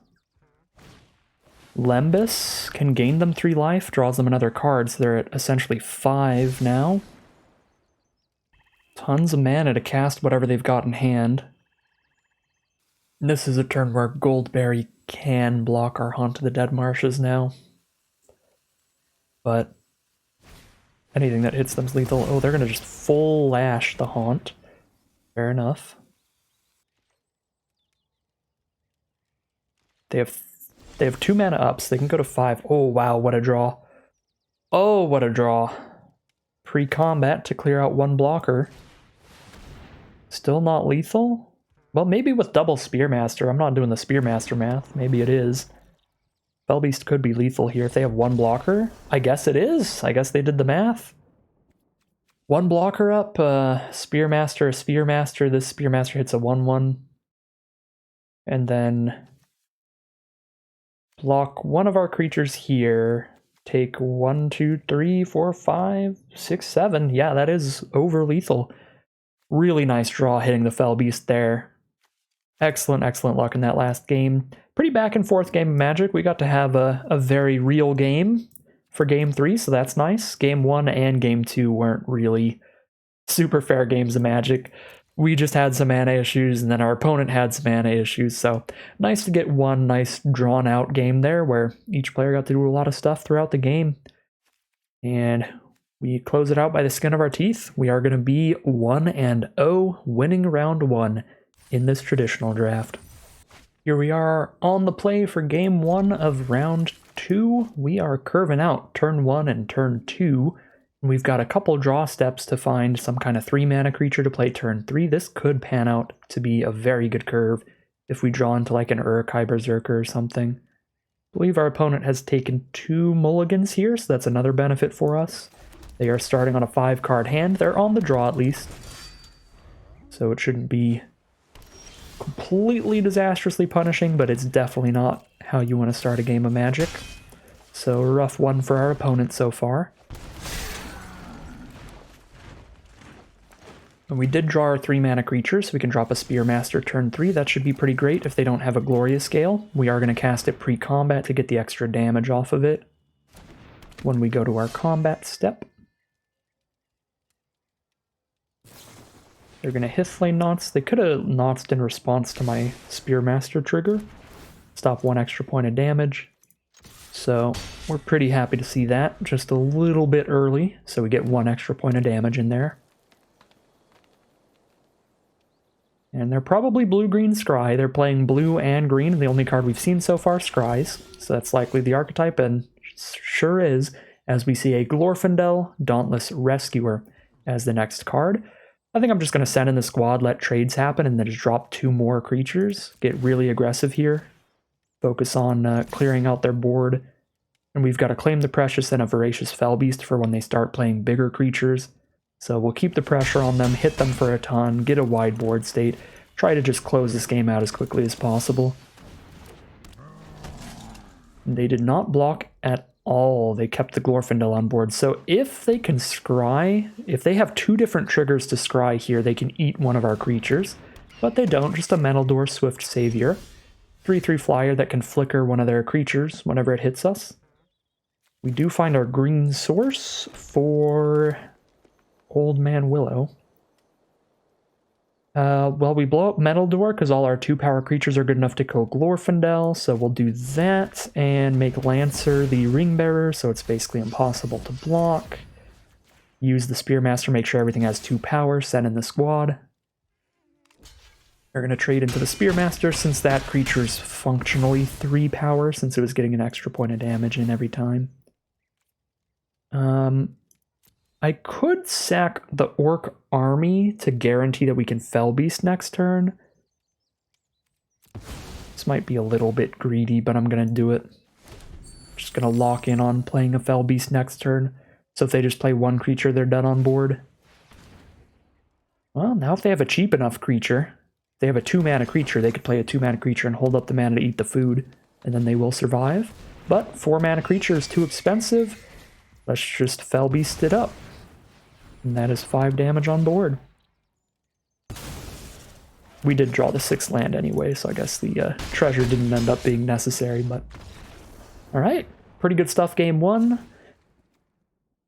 Lembas can gain them 3 life, draws them another card, so they're at essentially 5 now. Tons of mana to cast whatever they've got in hand. And this is a turn where Goldberry can block our Haunt to the Dead Marshes now. But anything that hits them's lethal. Oh, they're going to just full lash the Haunt. Fair enough. They have 2 mana ups. They can go to 5. Oh, wow, what a draw. Oh, what a draw. Pre-combat to clear out 1 blocker. Still not lethal? Well, maybe with double Spearmaster. I'm not doing the Spearmaster math. Maybe it is. Fellbeast could be lethal here if they have 1 blocker. I guess it is. I guess they did the math. 1 blocker up, Spearmaster, a Spearmaster. This Spearmaster hits a 1-1. And then block 1 of our creatures here. Take 1, 2, 3, 4, 5, 6, 7. Yeah, that is over lethal. Really nice draw hitting the Fellbeast there. Excellent, excellent luck in that last game. Pretty back and forth game of Magic. We got to have a very real game for Game 3, so that's nice. Game 1 and Game 2 weren't really super fair games of Magic. We just had some mana issues, and then our opponent had some mana issues, so nice to get one nice drawn-out game there where each player got to do a lot of stuff throughout the game. And we close it out by the skin of our teeth. We are going to be 1-0, winning round 1 in this traditional draft. Here we are on the play for Game 1 of round 2. We are curving out turn 1 and turn 2. We've got a couple draw steps to find some kind of 3-mana creature to play turn 3. This could pan out to be a very good curve if we draw into like an Uruk-hai Berserker or something. I believe our opponent has taken 2 mulligans here, so that's another benefit for us. They are starting on a 5-card hand. They're on the draw at least, so it shouldn't be completely disastrously punishing, but it's definitely not how you want to start a game of Magic. So a rough one for our opponent so far. And we did draw our 3-mana creature, so we can drop a Spearmaster turn 3. That should be pretty great if they don't have a Glorious Scale. We are going to cast it pre-combat to get the extra damage off of it when we go to our combat step. They're going to Hithlane Knots. They could have Knotsed in response to my Spearmaster trigger. Stop 1 extra point of damage. So we're pretty happy to see that, just a little bit early, so we get 1 extra point of damage in there. And they're probably blue-green scry. They're playing blue and green. The only card we've seen so far, scries. So that's likely the archetype, and sure is, as we see a Glorfindel Dauntless Rescuer as the next card. I think I'm just going to send in the squad, let trades happen, and then just drop 2 more creatures. Get really aggressive here. Focus on clearing out their board. And we've got a Claim the Precious and a Voracious Fellbeast for when they start playing bigger creatures. So we'll keep the pressure on them, hit them for a ton, get a wide board state, try to just close this game out as quickly as possible. They did not block at all. They kept the Glorfindel on board. So if they can scry, if they have 2 different triggers to scry here, they can eat one of our creatures. But they don't, just a Meneldur Swift Savior. 3/3 flyer that can flicker one of their creatures whenever it hits us. We do find our green source for Old Man Willow. Well, we blow up Meneldur because all our 2-power creatures are good enough to kill Glorfindel, so we'll do that and make Lancer the Ring Bearer, so it's basically impossible to block. Use the Spearmaster, make sure everything has 2 power, send in the squad. We're going to trade into the Spearmaster since that creature's functionally 3 power, since it was getting an extra point of damage in every time. I could sack the Orc Army to guarantee that we can Fellbeast next turn. This might be a little bit greedy, but I'm going to do it. Just going to lock in on playing a Fellbeast next turn. So if they just play 1 creature, they're done on board. Well, now if they have a cheap enough creature, if they have a 2-mana creature, they could play a 2-mana creature and hold up the mana to eat the food, and then they will survive. But 4-mana creature is too expensive. Let's just Fellbeast it up. And that is 5 damage on board. We did draw the 6th land anyway, so I guess the treasure didn't end up being necessary, but... Alright, pretty good stuff game 1.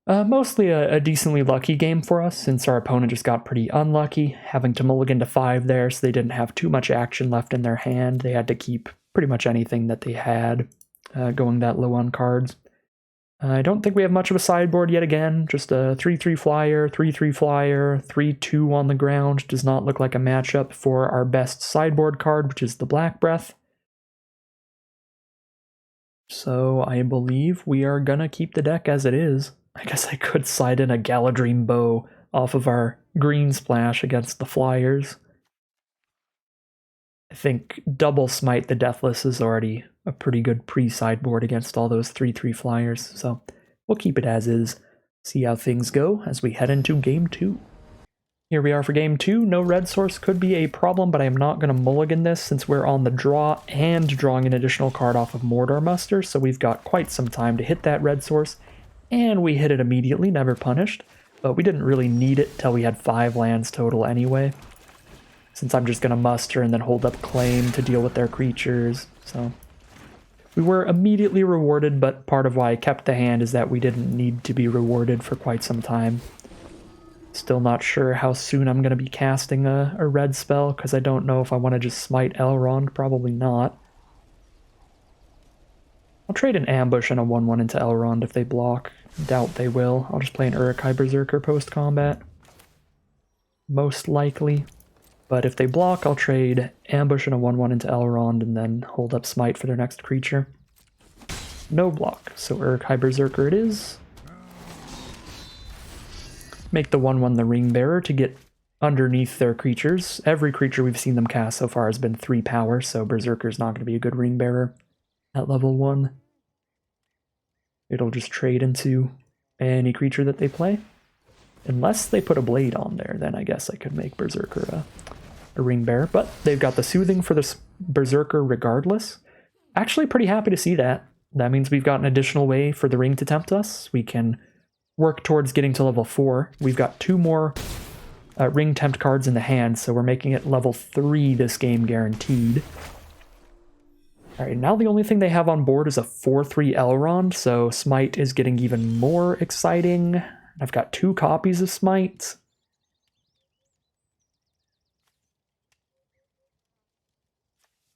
Mostly a decently lucky game for us, since our opponent just got pretty unlucky, having to mulligan to 5 there, so they didn't have too much action left in their hand. They had to keep pretty much anything that they had going that low on cards. I don't think we have much of a sideboard yet again, just a 3/3 flyer, 3/3 flyer, 3/2 on the ground. Does not look like a matchup for our best sideboard card, which is the Black Breath. So I believe we are gonna keep the deck as it is. I guess I could side in a Galadrim Bow off of our green splash against the flyers. I think double Smite the Deathless is already a pretty good pre-sideboard against all those 3/3 flyers, so we'll keep it as is. See how things go as we head into game 2. Here we are for game 2. No red source could be a problem, but I am not going to mulligan this since we're on the draw and drawing an additional card off of Mordor Muster, so we've got quite some time to hit that red source, and we hit it immediately, never punished, but we didn't really need it till we had 5 lands total anyway, since I'm just going to muster and then hold up claim to deal with their creatures, so... We were immediately rewarded, but part of why I kept the hand is that we didn't need to be rewarded for quite some time. Still not sure how soon I'm going to be casting a red spell, because I don't know if I want to just smite Elrond. Probably not. I'll trade an ambush and a 1/1 into Elrond if they block. Doubt they will. I'll just play an Uruk-hai Berserker post-combat. Most likely. But if they block, I'll trade ambush and a 1/1 into Elrond and then hold up smite for their next creature. No block, so Uruk-hai Berserker it is. Make the 1/1 the Ring Bearer to get underneath their creatures. Every creature we've seen them cast so far has been 3 power, so Berserker's not going to be a good Ring Bearer at level 1. It'll just trade into any creature that they play. Unless they put a blade on there, then I guess I could make Berserker a Ring Bearer. But they've got the Soothing for the Berserker regardless. Actually pretty happy to see that. That means we've got an additional way for the ring to tempt us. We can work towards getting to level 4. We've got 2 more ring tempt cards in the hand, so we're making it level 3 this game guaranteed. Alright, now the only thing they have on board is a 4/3 Elrond, so Smite is getting even more exciting. I've got 2 copies of Smite.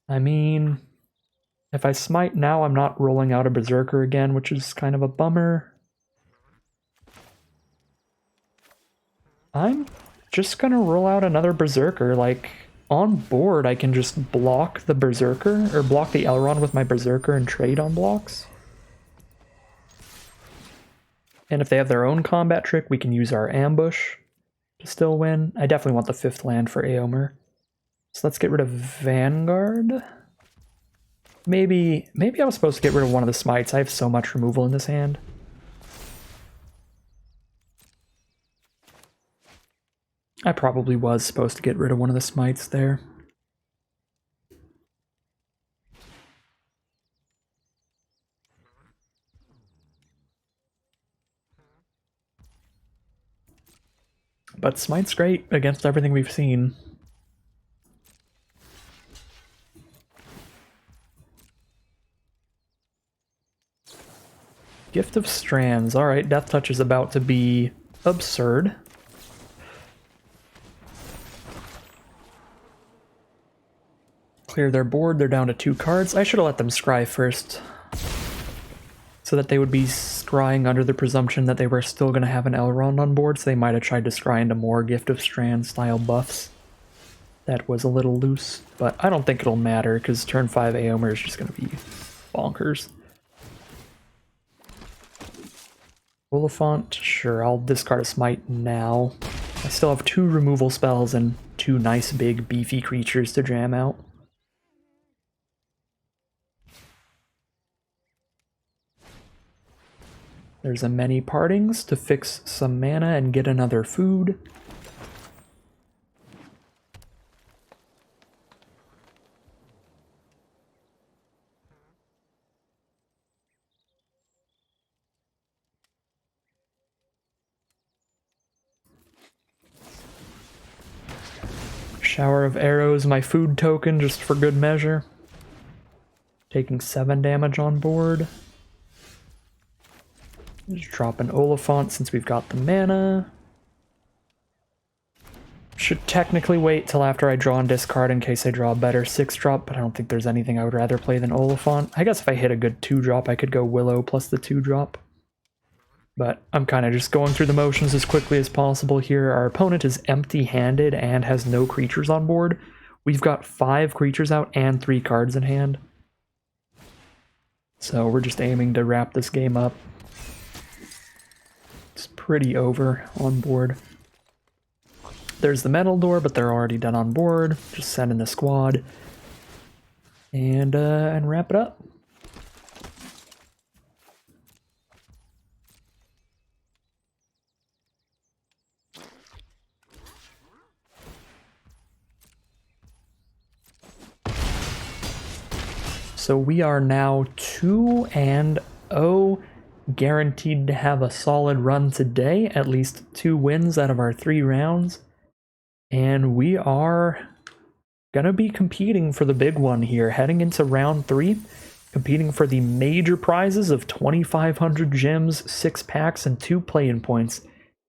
I mean, If I smite now, I'm not rolling out a Berserker again, which is kind of a bummer. I'm just gonna roll out another Berserker. Like, on board, I can just block the Berserker, or block the Elrond with my Berserker and trade on blocks. And if they have their own combat trick, we can use our ambush to still win. I definitely want the 5th land for Eomer. So let's get rid of Vanguard. Maybe I was supposed to get rid of one of the smites. I have so much removal in this hand. I probably was supposed to get rid of one of the smites there. But smite's great against everything we've seen. Gift of Strands. Alright, Death Touch is about to be absurd. Clear their board, they're down to 2 cards. I should have let them scry first, so that they would be scrying under the presumption that they were still going to have an Elrond on board, so they might have tried to scry into more Gift of Strand style buffs. That was a little loose, but I don't think it'll matter, because turn 5 Eomer is just going to be bonkers. Oliphant, sure, I'll discard a smite now. I still have 2 removal spells and 2 nice big beefy creatures to jam out. There's a Many Partings to fix some mana and get another food. Shower of Arrows, my food token, just for good measure. Taking 7 damage on board. Just drop an Oliphant since we've got the mana. Should technically wait till after I draw and discard in case I draw a better 6-drop, but I don't think there's anything I would rather play than Oliphant. I guess if I hit a good 2-drop, I could go Willow plus the 2-drop. But I'm kind of just going through the motions as quickly as possible here. Our opponent is empty-handed and has no creatures on board. We've got 5 creatures out and 3 cards in hand. So we're just aiming to wrap this game up. It's pretty over on board. There's the metal door, but they're already done on board. Just send in the squad and wrap it up. So we are now 2-0, guaranteed to have a solid run today, at least 2 wins out of our 3 rounds. And we are gonna be competing for the big one here, heading into round 3, competing for the major prizes of 2,500 gems, 6 packs, and 2 play-in points,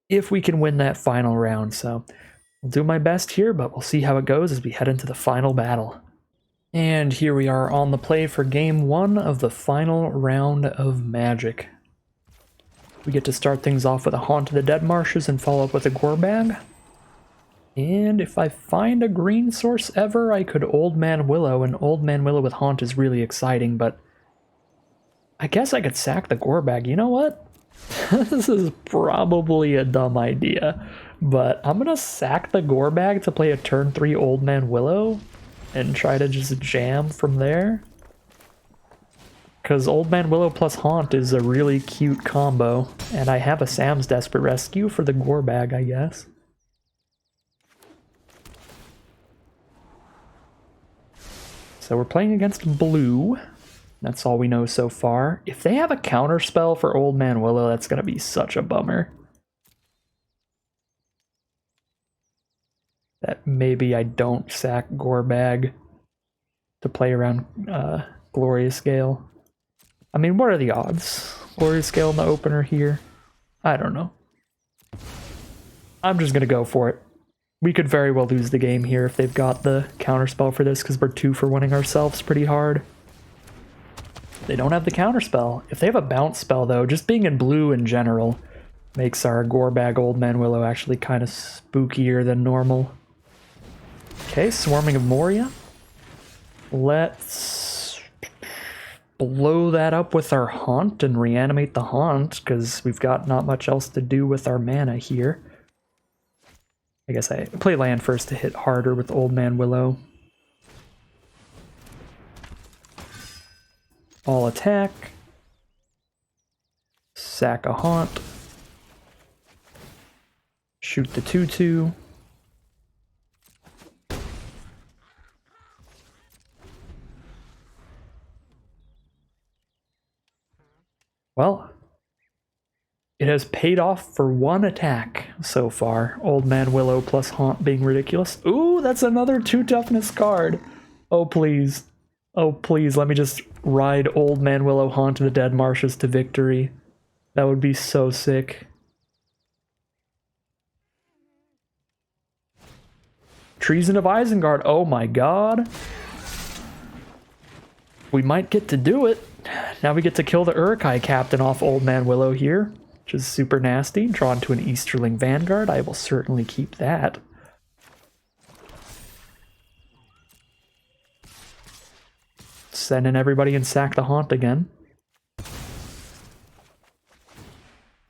if we can win that final round. So I'll do my best here, but we'll see how it goes as we head into the final battle. And here we are on the play for game 1 of the final round of Magic. We get to start things off with a Haunt of the Dead Marshes and follow up with a Gorbag. And if I find a green source ever, I could Old Man Willow, and Old Man Willow with Haunt is really exciting, but I guess I could sack the Gorbag. You know what? This is probably a dumb idea, but I'm gonna sack the Gorbag to play a turn 3 Old Man Willow and try to just jam from there. Because Old Man Willow plus Haunt is a really cute combo, and I have a Sam's Desperate Rescue for the Gorbag, I guess. So we're playing against blue. That's all we know so far. If they have a counter spell for Old Man Willow, that's going to be such a bummer. That maybe I don't sack Gorbag to play around Glorious Gale. I mean, what are the odds? Glorious Gale in the opener here? I don't know. I'm just going to go for it. We could very well lose the game here if they've got the counterspell for this, because we're 2 for winning ourselves pretty hard. They don't have the counterspell. If they have a bounce spell, though, just being in blue in general makes our Gorebag Old Man Willow actually kind of spookier than normal. Okay, Swarming of Moria. Let's blow that up with our Haunt and reanimate the Haunt, because we've got not much else to do with our mana here. I guess I play land first to hit harder with Old Man Willow. All attack. Sack a Haunt. Shoot the 2/2. Well, it has paid off for one attack so far. Old Man Willow plus Haunt being ridiculous. Ooh, that's another 2 toughness card. Oh, please. Oh, please, let me just ride Old Man Willow Haunt the Dead Marshes to victory. That would be so sick. Treason of Isengard. Oh my god. We might get to do it. Now we get to kill the Uruk-hai captain off Old Man Willow here, which is super nasty. Drawn to an Easterling Vanguard. I will certainly keep that. Send in everybody and sack the Haunt again.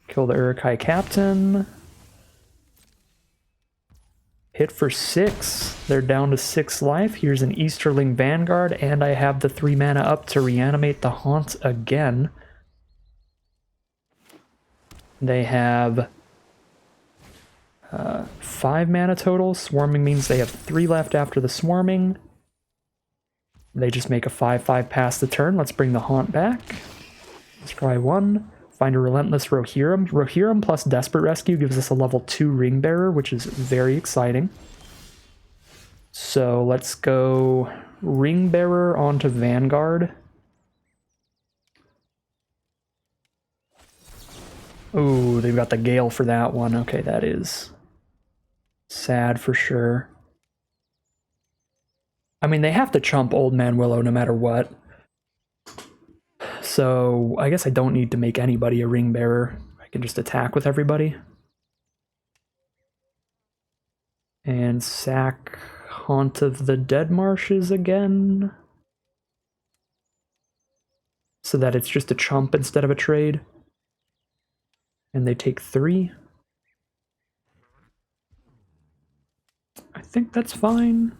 Kill the Uruk-hai captain. Hit for 6. They're down to 6 life. Here's an Easterling Vanguard, and I have the 3 mana up to reanimate the Haunt again. They have 5 mana total. Swarming means they have 3 left after the swarming. They just make a 5/5 pass the turn. Let's bring the Haunt back. Let's try 1. Find a Relentless Rohirrim. Rohirrim plus Desperate Rescue gives us a level 2 Ring Bearer, which is very exciting. So let's go Ring Bearer onto Vanguard. Ooh, they've got the Gale for that one. Okay, that is sad for sure. I mean, they have to chump Old Man Willow no matter what. So I guess I don't need to make anybody a Ring Bearer. I can just attack with everybody. And sack Haunt of the Dead Marshes again. So that it's just a chump instead of a trade. And they take 3. I think that's fine.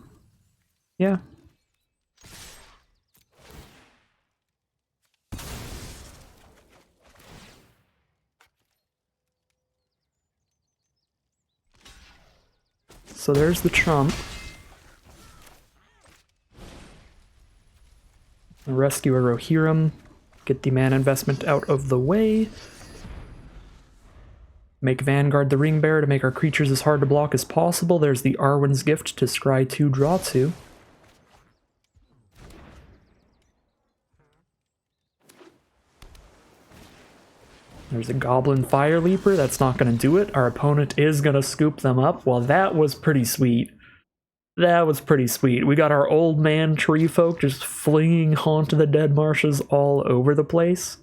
Yeah. So there's the chump. Rescue a Rohirrim. Get the mana investment out of the way. Make Vanguard the Ring Bearer to make our creatures as hard to block as possible. There's the Arwen's Gift to scry 2, draw 2. There's a Goblin Fire Leaper. That's not going to do it. Our opponent is going to scoop them up. Well, that was pretty sweet. That was pretty sweet. We got our old man tree folk just flinging Haunt of the Dead Marshes all over the place.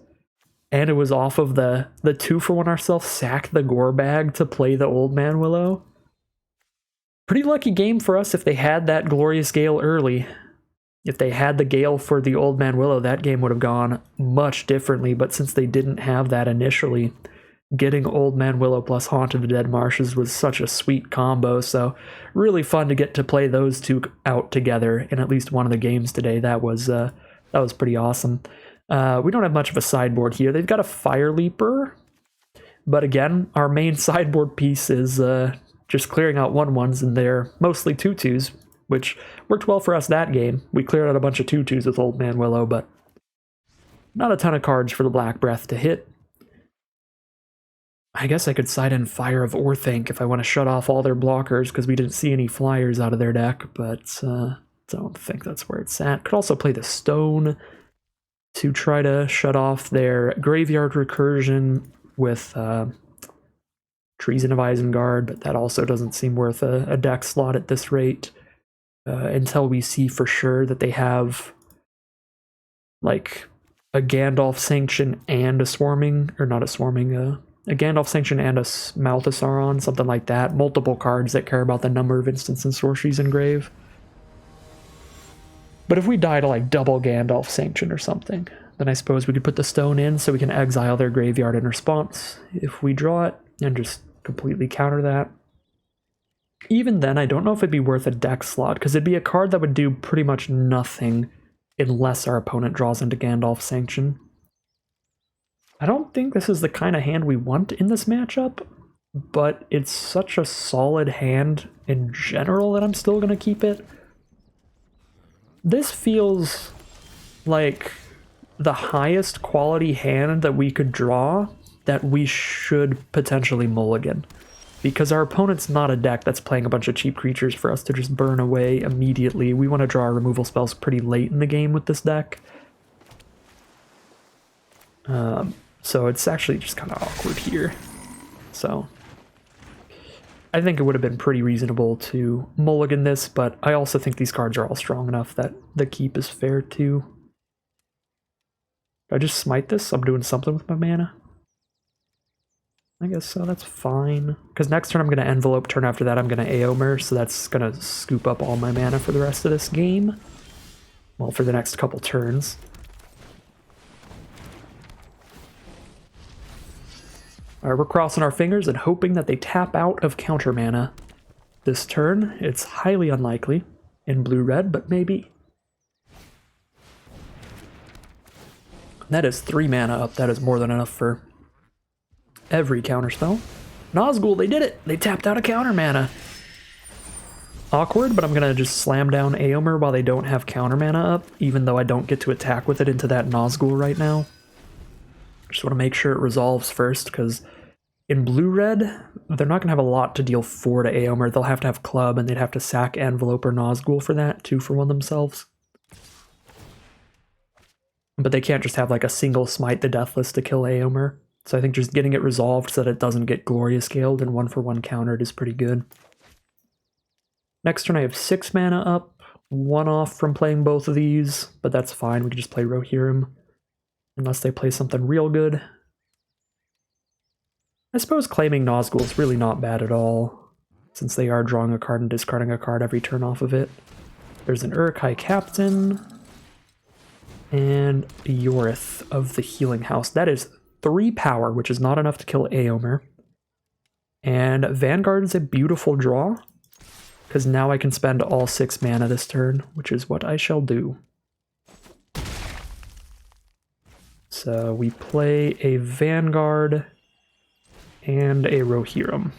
And it was off of the 2-for-1 ourselves, sack the Gorebag to play the Old Man Willow. Pretty lucky game for us if they had that Glorious Gale early. If they had the Gale for the Old Man Willow, that game would have gone much differently, but since they didn't have that initially, getting Old Man Willow plus Haunt of the Dead Marshes was such a sweet combo, so really fun to get to play those two out together in at least one of the games today. That was pretty awesome. We don't have much of a sideboard here. They've got a Fire Leaper, but again, our main sideboard piece is just clearing out 1/1s, and they're mostly 2/2s, which worked well for us that game. We cleared out a bunch of 2/2s with Old Man Willow, but not a ton of cards for the Black Breath to hit. I guess I could side in Fire of Orthanc if I want to shut off all their blockers, because we didn't see any flyers out of their deck, but don't think that's where it's at. Could also play the Stone to try to shut off their Graveyard Recursion with Treason of Isengard, but that also doesn't seem worth a deck slot at this rate. Until we see for sure that they have like a Gandalf Sanction and a Swarming, or not a Swarming, a Gandalf Sanction and a Mouth of Sauron, something like that. Multiple cards that care about the number of instants and sorceries engraved. But if we die to like double Gandalf Sanction or something, then I suppose we could put the stone in so we can exile their graveyard in response if we draw it and just completely counter that. Even then, I don't know if it'd be worth a deck slot, because it'd be a card that would do pretty much nothing unless our opponent draws into Gandalf Sanction. I don't think this is the kind of hand we want in this matchup, but it's such a solid hand in general that I'm still going to keep it. This feels like the highest quality hand that we could draw that we should potentially mulligan. Because our opponent's not a deck that's playing a bunch of cheap creatures for us to just burn away immediately. We want to draw our removal spells pretty late in the game with this deck. So it's actually just kind of awkward here. So I think it would have been pretty reasonable to mulligan this, but I also think these cards are all strong enough that the keep is fair too. If I just smite this, I'm doing something with my mana. I guess so, that's fine. Because next turn I'm going to envelope, turn after that I'm going to Aomer, so that's going to scoop up all my mana for the rest of this game. Well, for the next couple turns. Alright, we're crossing our fingers and hoping that they tap out of counter mana this turn. It's highly unlikely in blue-red, but maybe. That is 3 mana up. That is more than enough for every counterspell. Nazgul, they did it! They tapped out a counter mana. Awkward, but I'm gonna just slam down Aomer while they don't have counter mana up, even though I don't get to attack with it into that Nazgul right now. Just want to make sure it resolves first, because in blue-red, they're not going to have a lot to deal 4 to Aomer. They'll have to have Club, and they'd have to sack Envelope or Nazgul for that, 2 for 1 themselves. But they can't just have like a single Smite the Deathless to kill Aomer. So I think just getting it resolved so that it doesn't get Gloria scaled and 1 for 1 countered is pretty good. Next turn I have 6 mana up, 1 off from playing both of these, but that's fine. We can just play Rohirrim. Unless they play something real good. I suppose claiming Nazgul is really not bad at all, since they are drawing a card and discarding a card every turn off of it. There's an Uruk-hai Captain, and Yorith of the Healing House. That is 3 power, which is not enough to kill Aomer. And Vanguard is a beautiful draw, because now I can spend all 6 mana this turn, which is what I shall do. So we play a Vanguard and a Rohirrim.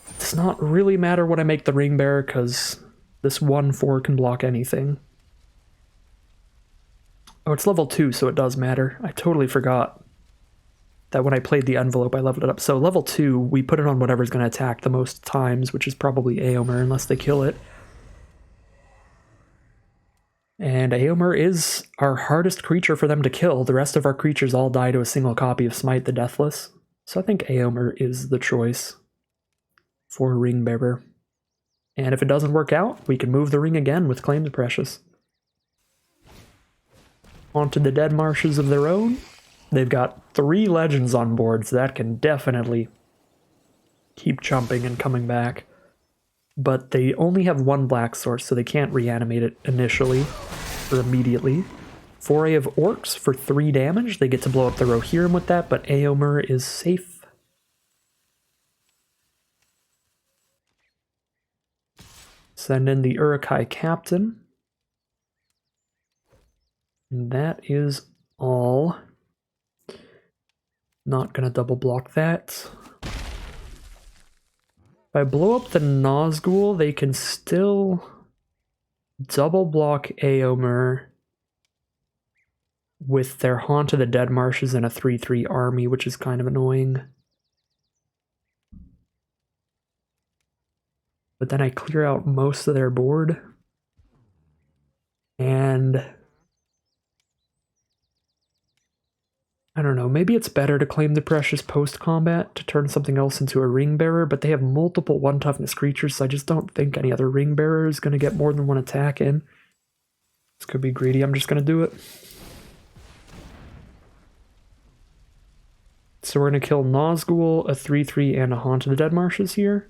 It does not really matter what I make the Ring Bearer, because this 1/4 can block anything. Oh, it's level 2, so it does matter. I totally forgot that when I played the Envelope, I leveled it up. So level 2, we put it on whatever's going to attack the most times, which is probably Aomer, unless they kill it. And Aomer is our hardest creature for them to kill. The rest of our creatures all die to a single copy of Smite the Deathless. So I think Aomer is the choice for Ring Bearer. And if it doesn't work out, we can move the ring again with Claim the Precious. Onto the Dead Marshes of their own. They've got 3 legends on board, so that can definitely keep jumping and coming back. But they only have 1 black source, so they can't reanimate it initially or immediately. Foray of Orcs for 3 damage. They get to blow up the Rohirrim with that, but Aomer is safe. Send in the Uruk-hai Captain. And that is all. Not gonna double block that. If I blow up the Nazgul, they can still double block Aomer with their Haunt of the Dead Marshes and a 3/3 army, which is kind of annoying. But then I clear out most of their board. And I don't know, maybe it's better to claim the Precious post-combat to turn something else into a Ring Bearer, but they have multiple 1 toughness creatures, so I just don't think any other Ring Bearer is going to get more than 1 attack in. This could be greedy. I'm just going to do it. So we're going to kill Nazgul, a 3/3, and a Haunt of the Dead Marshes here.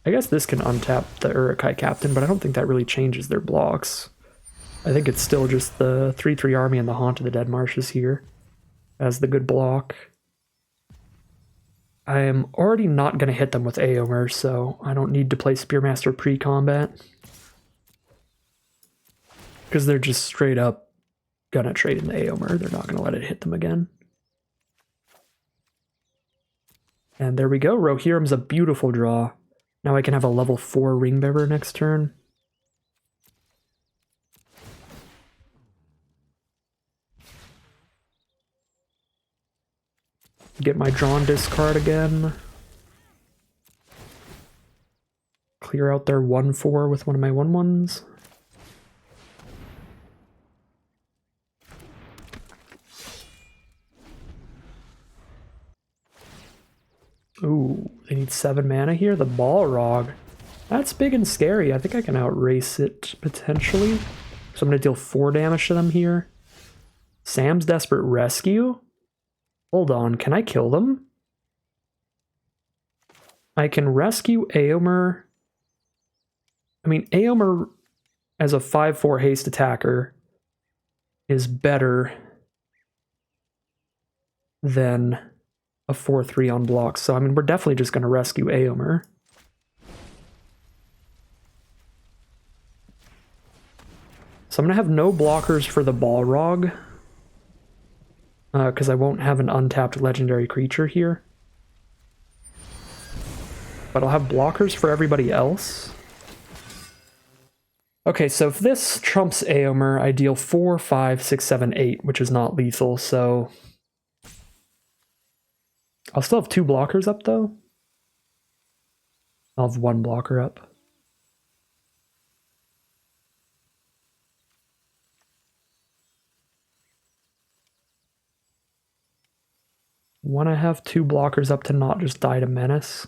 I guess this can untap the Uruk-hai Captain, but I don't think that really changes their blocks. I think it's still just the 3/3 army and the Haunt of the Dead Marshes here as the good block. I am already not going to hit them with Aomer, so I don't need to play Spearmaster pre-combat. Because they're just straight up going to trade in the Aomer. They're not going to let it hit them again. And there we go. Rohirrim's a beautiful draw. Now I can have a level 4 Ringbearer next turn. Get my drawn discard again. Clear out their 1/4 with one of my 1/1s. Ooh, they need 7 mana here. The Balrog. That's big and scary. I think I can outrace it potentially. So I'm going to deal 4 damage to them here. Sam's Desperate Rescue? Hold on, can I kill them? I can rescue Aomer. I mean, Aomer as a 5/4 haste attacker is better than a 4/3 on blocks. So, I mean, we're definitely just going to rescue Aomer. So I'm going to have no blockers for the Balrog. Because I won't have an untapped legendary creature here. But I'll have blockers for everybody else. Okay, so if this trumps Aomer, I deal 4, 5, 6, 7, 8, which is not lethal, so... I'll still have 2 blockers up, though. I'll have 1 blocker up. Want to have 2 blockers up to not just die to Menace.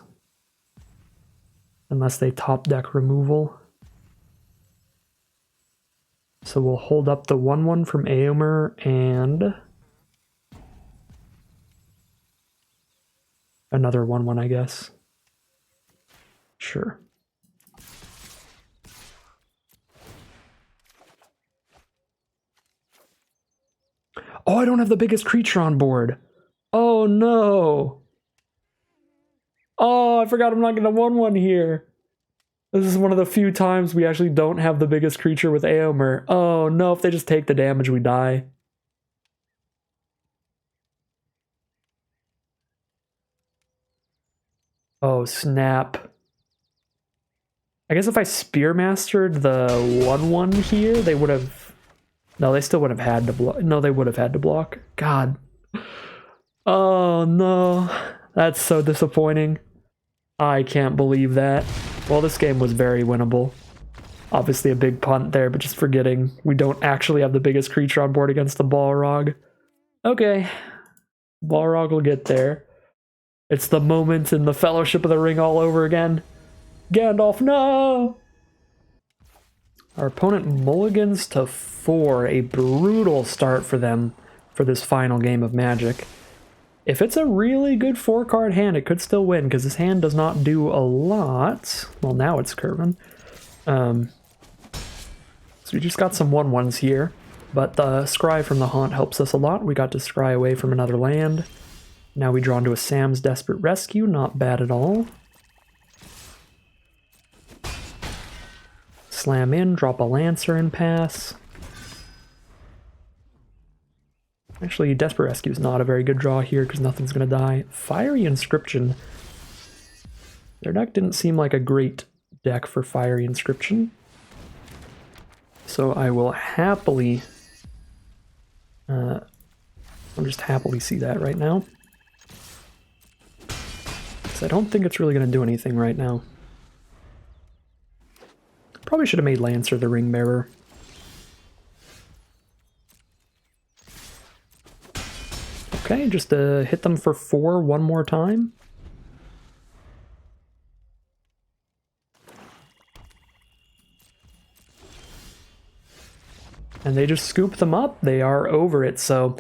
Unless they top deck removal. So we'll hold up the 1/1 from Aomer and... another 1/1, I guess. Sure. Oh, I don't have the biggest creature on board. Oh, no. Oh, I forgot I'm not going to 1/1 here. This is one of the few times we actually don't have the biggest creature with Aomer. Oh, no, if they just take the damage, we die. Oh, snap. I guess if I Spearmastered the 1/1 here, they would have... No, they still would have had to block. No, they would have had to block. God. Oh, no. That's so disappointing. I can't believe that. Well, this game was very winnable. Obviously a big punt there, but just forgetting we don't actually have the biggest creature on board against the Balrog. Okay. Balrog will get there. It's the moment in the Fellowship of the Ring all over again. Gandalf, no! Our opponent mulligans to 4. A brutal start for them for this final game of Magic. If it's a really good 4-card hand, it could still win, because this hand does not do a lot. Well, now it's curving. So we just got some 1/1s here, but the Scry from the Haunt helps us a lot. We got to scry away from another land. Now we draw into a Sam's Desperate Rescue, not bad at all. Slam in, drop a Lancer and pass. Actually, Desperate Rescue is not a very good draw here because nothing's going to die. Fiery Inscription. Their deck didn't seem like a great deck for Fiery Inscription. So I will happily... I'll just happily see that right now. Because I don't think it's really going to do anything right now. Probably should have made Lancer the Ringbearer. Okay, just hit them for 4 one more time. and they just scoop them up. They are over it. So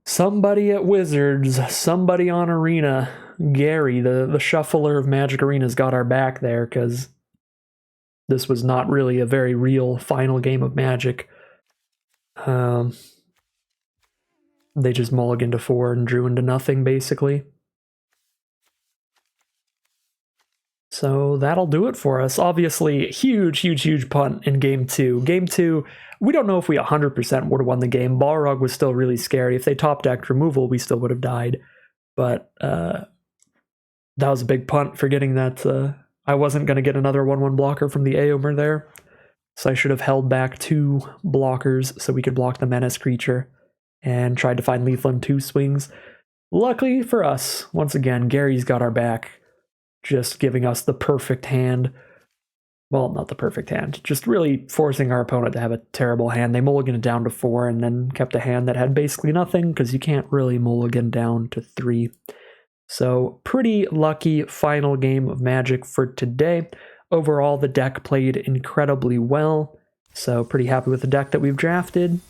somebody at Wizards, somebody on Arena, Gary, the shuffler of Magic Arenas, got our back there, because this was not really a very real final game of Magic. They just mulliganed to 4 and drew into nothing, basically. So that'll do it for us. Obviously, huge punt in Game 2. Game 2, we don't know if we 100% would have won the game. Balrog was still really scary. If they top-decked removal, we still would have died. But that was a big punt, forgetting that I wasn't going to get another 1/1 blocker from the Aomer there. So I should have held back 2 blockers so we could block the Menace creature, and tried to find lethal in 2 swings. Luckily for us, once again, Gary's got our back, just giving us the perfect hand. Well, not the perfect hand, just really forcing our opponent to have a terrible hand. They mulliganed it down to 4 and then kept a hand that had basically nothing, because you can't really mulligan down to 3. So pretty lucky final game of Magic for today. Overall, the deck played incredibly well, so pretty happy with the deck that we've drafted.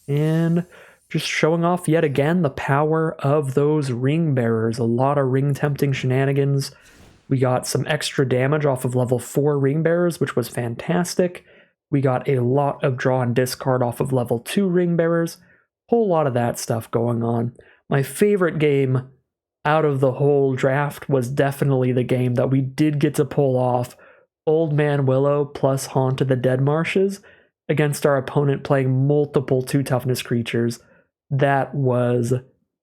And just showing off yet again the power of those ring bearers. A lot of ring tempting shenanigans. We got some extra damage off of level 4 ring bearers, which was fantastic. We got a lot of draw and discard off of level 2 ring bearers. Whole lot of that stuff going on. My favorite game out of the whole draft was definitely the game that we did get to pull off Old Man Willow plus Haunt of the Dead Marshes against our opponent playing multiple 2 toughness creatures. That was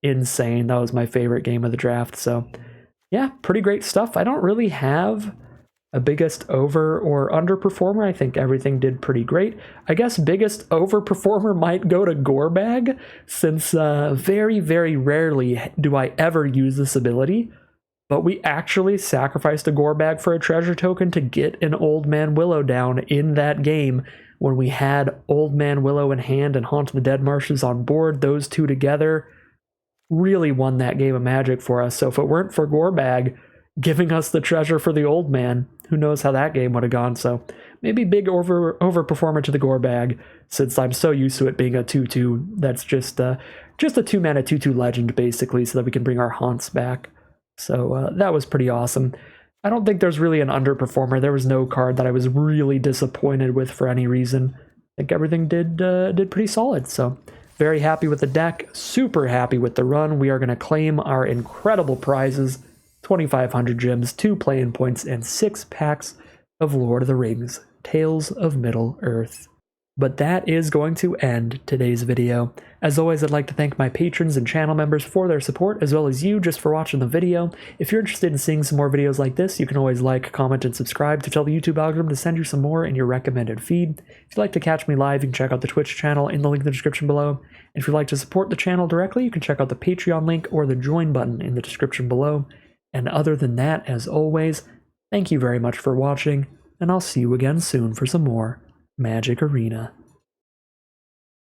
insane. That was my favorite game of the draft. So yeah, pretty great stuff. I don't really have a biggest over or underperformer. I think everything did pretty great. I guess biggest overperformer might go to Gorebag, since very, very rarely do I ever use this ability. But we actually sacrificed a Gorebag for a treasure token to get an Old Man Willow down in that game, when we had Old Man Willow in hand and Haunt of the Dead Marshes on board. Those 2 together really won that game of Magic for us. So if it weren't for Gorebag giving us the treasure for the Old Man, who knows how that game would have gone. So maybe big overperformer to the Gorebag, since I'm so used to it being a 2/2 that's just a 2-mana 2/2 legend, basically, so that we can bring our Haunts back. So that was pretty awesome. I don't think there's really an underperformer. There was no card that I was really disappointed with for any reason. I think everything did pretty solid. So very happy with the deck, super happy with the run. We are going to claim our incredible prizes: 2,500 gems, 2 play-in points, and 6 packs of Lord of the Rings, Tales of Middle-earth. But that is going to end today's video. As always, I'd like to thank my patrons and channel members for their support, as well as you just for watching the video. If you're interested in seeing some more videos like this, you can always like, comment, and subscribe to tell the YouTube algorithm to send you some more in your recommended feed. If you'd like to catch me live, you can check out the Twitch channel in the link in the description below. And if you'd like to support the channel directly, you can check out the Patreon link or the join button in the description below. And other than that, as always, thank you very much for watching, and I'll see you again soon for some more Magic Arena.